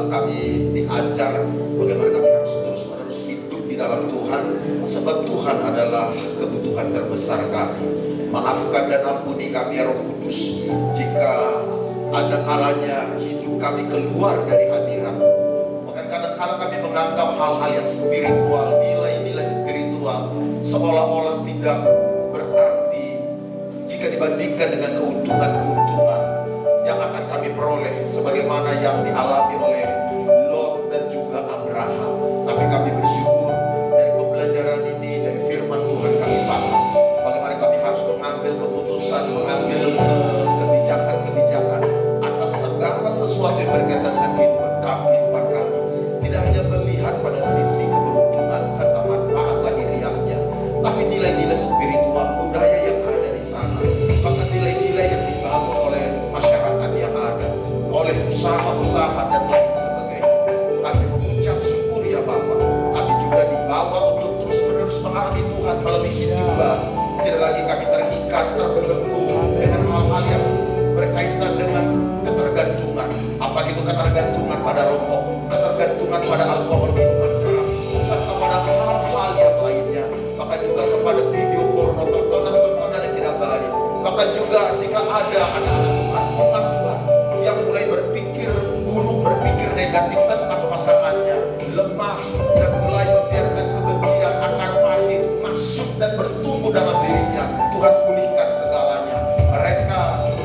Kami diajar bagaimana kami harus terus-menerus hidup di dalam Tuhan, sebab Tuhan adalah kebutuhan terbesar kami. Maafkan dan ampuni kami ya Roh Kudus, jika ada kalanya hidup kami keluar dari hadirat-Mu. Bahkan kadang-kala kami menganggap hal-hal yang spiritual, nilai-nilai spiritual, seolah-olah tidak berarti jika dibandingkan dengan keuntungan-keuntungan yang akan kami peroleh, sebagaimana yang dialami oleh Lot dan juga Abraham. Tapi kami bersyukur dari pembelajaran ini, dari firman Tuhan kami paham bagaimana kami harus mengambil keputusan, mengambil kebijakan-kebijakan atas segala sesuatu yang berkaitan dengan kehidupan kami. Tidak hanya melihat pada sisi keberuntungan serta manfaat lahiriahnya, tapi nilai-nilai spiritual, budaya yang ada di sana, bahkan nilai-nilai yang dibangun oleh masyarakat yang ada, oleh usaha-usaha dan lain sebagainya. Kami mengucap syukur ya Bapak. Kami juga dibawa untuk terus-menerus mengalami Tuhan melalui hidup baru. Tidak lagi kami terikat, terbelenggu dengan hal-hal yang berkaitan dengan ketergantungan. Apa itu ketergantungan pada rokok, ketergantungan pada alkohol, minuman keras, serta pada hal-hal yang lainnya. Bahkan juga kepada video porno, tontonan-tontonan yang tidak baik. Bahkan juga jika ada anak-anak Tuhan, umat Tuhan yang mulai berpikir buruk, berpikir negatif tentang pasangannya, lemah, dan mulai membiarkan kebencian, akar pahit masuk dan bertumbuh dalam dirinya, Tuhan pulihkan segalanya. Mereka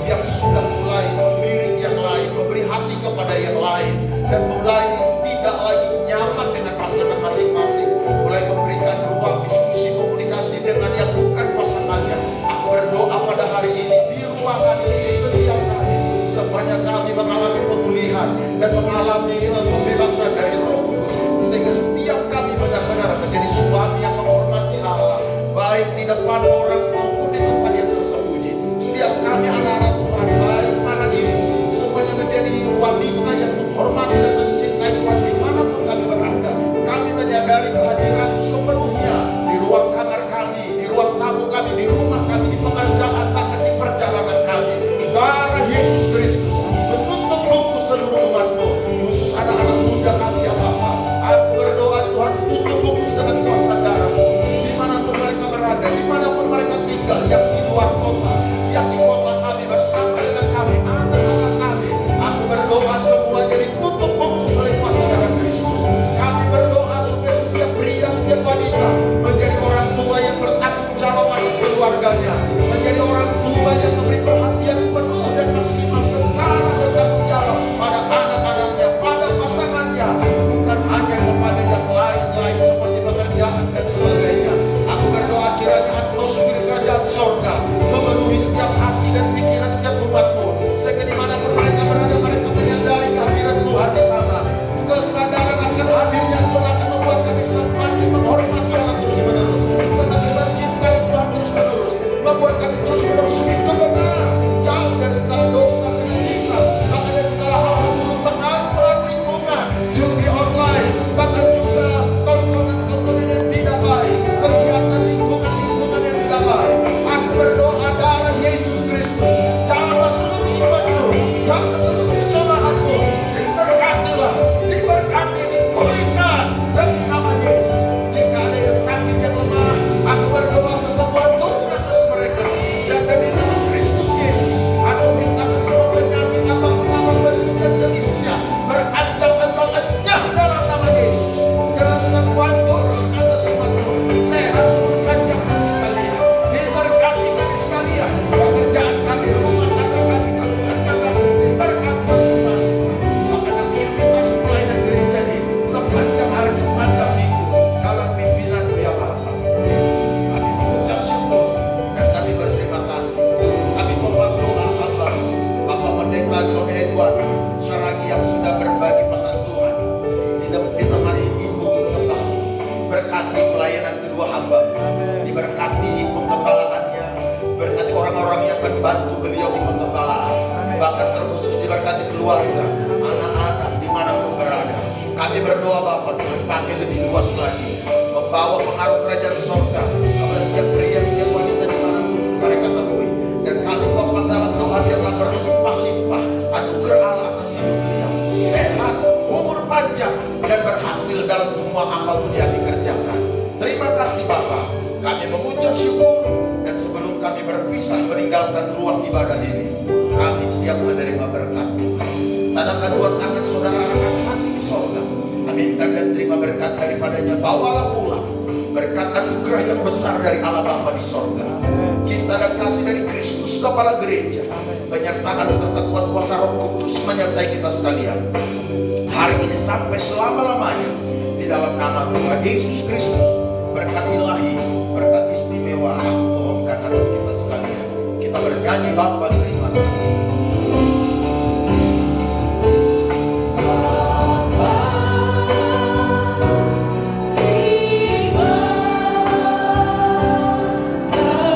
yang sudah mulai melirik yang lain, memberi hati kepada yang lain, dan mulai tidak lagi nyaman dengan pasangan masing-masing, mulai memberikan ruang diskusi, komunikasi dengan yang bukan pasangannya. Aku berdoa pada hari ini, di ruangan ini, setiap kami, semuanya kami mengalami pemulihan dan mengalami pembebasan dari Roh Kudus, sehingga setiap kami benar-benar menjadi suami yang menghormati Allah, baik di depan orang maupun di tempat yang tersembunyi. Setiap kami anak-anak Tuhan, baik para ibu, semuanya menjadi wanita yang menghormati dan mencintai Tuhan dimanapun kami berada. Kami menyadari kehadiran sepenuhnya di ruang kamar kami, di ruang tamu kami, di rumah kami, di pekerjaan, bahkan di perjalanan kami. Darah Yesus Kristus menutup lumpuh seluruh umat-Mu, khusus anak-anak muda kami ya Bapa. Aku berdoa Tuhan, tutup lumpuh dengan kuasa darah-Mu, dimanapun mereka berada, dimanapun mereka tinggal, yang di luar kota, yang di kota kami, bersama dengan kami, anak-anak kami. Aku berdoa semuanya ditutup bungkus oleh kuasa darah Kristus. Kami berdoa supaya setiap pria, setiap wanita menjadi orang tua yang bertanggung jawab atas keluarganya, menjadi orang tua yang memberi perhatian penuh dan maksimal secara bertanggung jawab pada anak-anaknya, pada pasangannya, bukan hanya kepada yang lain-lain seperti pekerjaan dan sebagainya. Aku berdoa kiranya atmosfer kerajaan sorga memenuhi setiap hati dan pikiran setiap umat-Mu, sehingga dimanapun mereka berada, mereka menyadari kehadiran Tuhan di sana. Kesadaran akan hadirnya Tuhan akan membuat kami semakin menghormati Allah terus-menerus, semakin mencintai Tuhan terus-menerus, membuat kami terus-menerus hidup benar, jauh dari segala dosa, kenajisan, bahkan dari segala hal-hal buruk, pengaruh lingkungan, judi online, bahkan juga tontonan-tontonan yang tidak baik, kegiatan lingkungan yang tidak baik. Aku berdoa darah Yesus Kristus jamah seluruh iman-Mu, jamah seluruh cobaan-Mu, diberkatilah, diberkati, dipulihkan demi nama Yesus. Jika ada yang sakit, yang lemah, aku berdoa kesembuhan turun atas mereka, dan demi nama Kristus Yesus aku beritakan semua penyakit apapun nama bentuk dan jenisnya berancam engkau enyah dalam nama Yesus. Kesembuhan turun atas umat-Mu, sehat turun panjang kami sekalian, diberkati kami sekalian, pekerjaan kami, rumah tangga kami, keluarga kami, diberkati berlimpah. Bahkan yang pimpin masuk pelayanan gereja ini sepanjang hari, sepanjang minggu, dalam pimpinan-Mu ya Bapa. Kami mengucap syukur dan kami berterima kasih. Kami kompak doa hamba Bapak Pendeta John Edward Saragi yang sudah berbagi pesan Tuhan, ditemani Ibu Gembala. Berkati pelayanan kedua hamba, diberkati penggembalaannya, berkati orang-orang yang membantu beliau di penggembalaan, bahkan terkhusus diberkati keluarga, anak-anak dimanapun berada. Kami berdoa Bapak, Tuhan pakai lebih luas lagi, membawa pengaruh kerajaan sorga kepada setiap pria, setiap wanita dimanapun mereka temui. Dan kami topang dalam doa biarlah berlimpah-limpah anugerah Allah atas hidup beliau, sehat, umur panjang, dan berhasil dalam semua apapun yang dikerjakan. Terima kasih Bapak, kami mengucap syukur. Dan sebelum kami berpisah meninggalkan ruang ibadah ini, kami siap menerima berkat Tuhan. Tandangkan dua tangan saudara, arahkan hati ke sorga. Aminkan dan terima berkat daripadanya. Bawalah pulang berkat anugerah yang besar dari Allah Bapa di sorga, cinta dan kasih dari Kristus kepala gereja, penyertaan serta kuat kuasa Roh Kudus menyertai kita sekalian hari ini sampai selama-lamanya. Di dalam nama Tuhan Yesus Kristus, berkat ilahi, berkat istimewa aku mohonkan atas kita sekalian. Kita bernyanyi Bapa.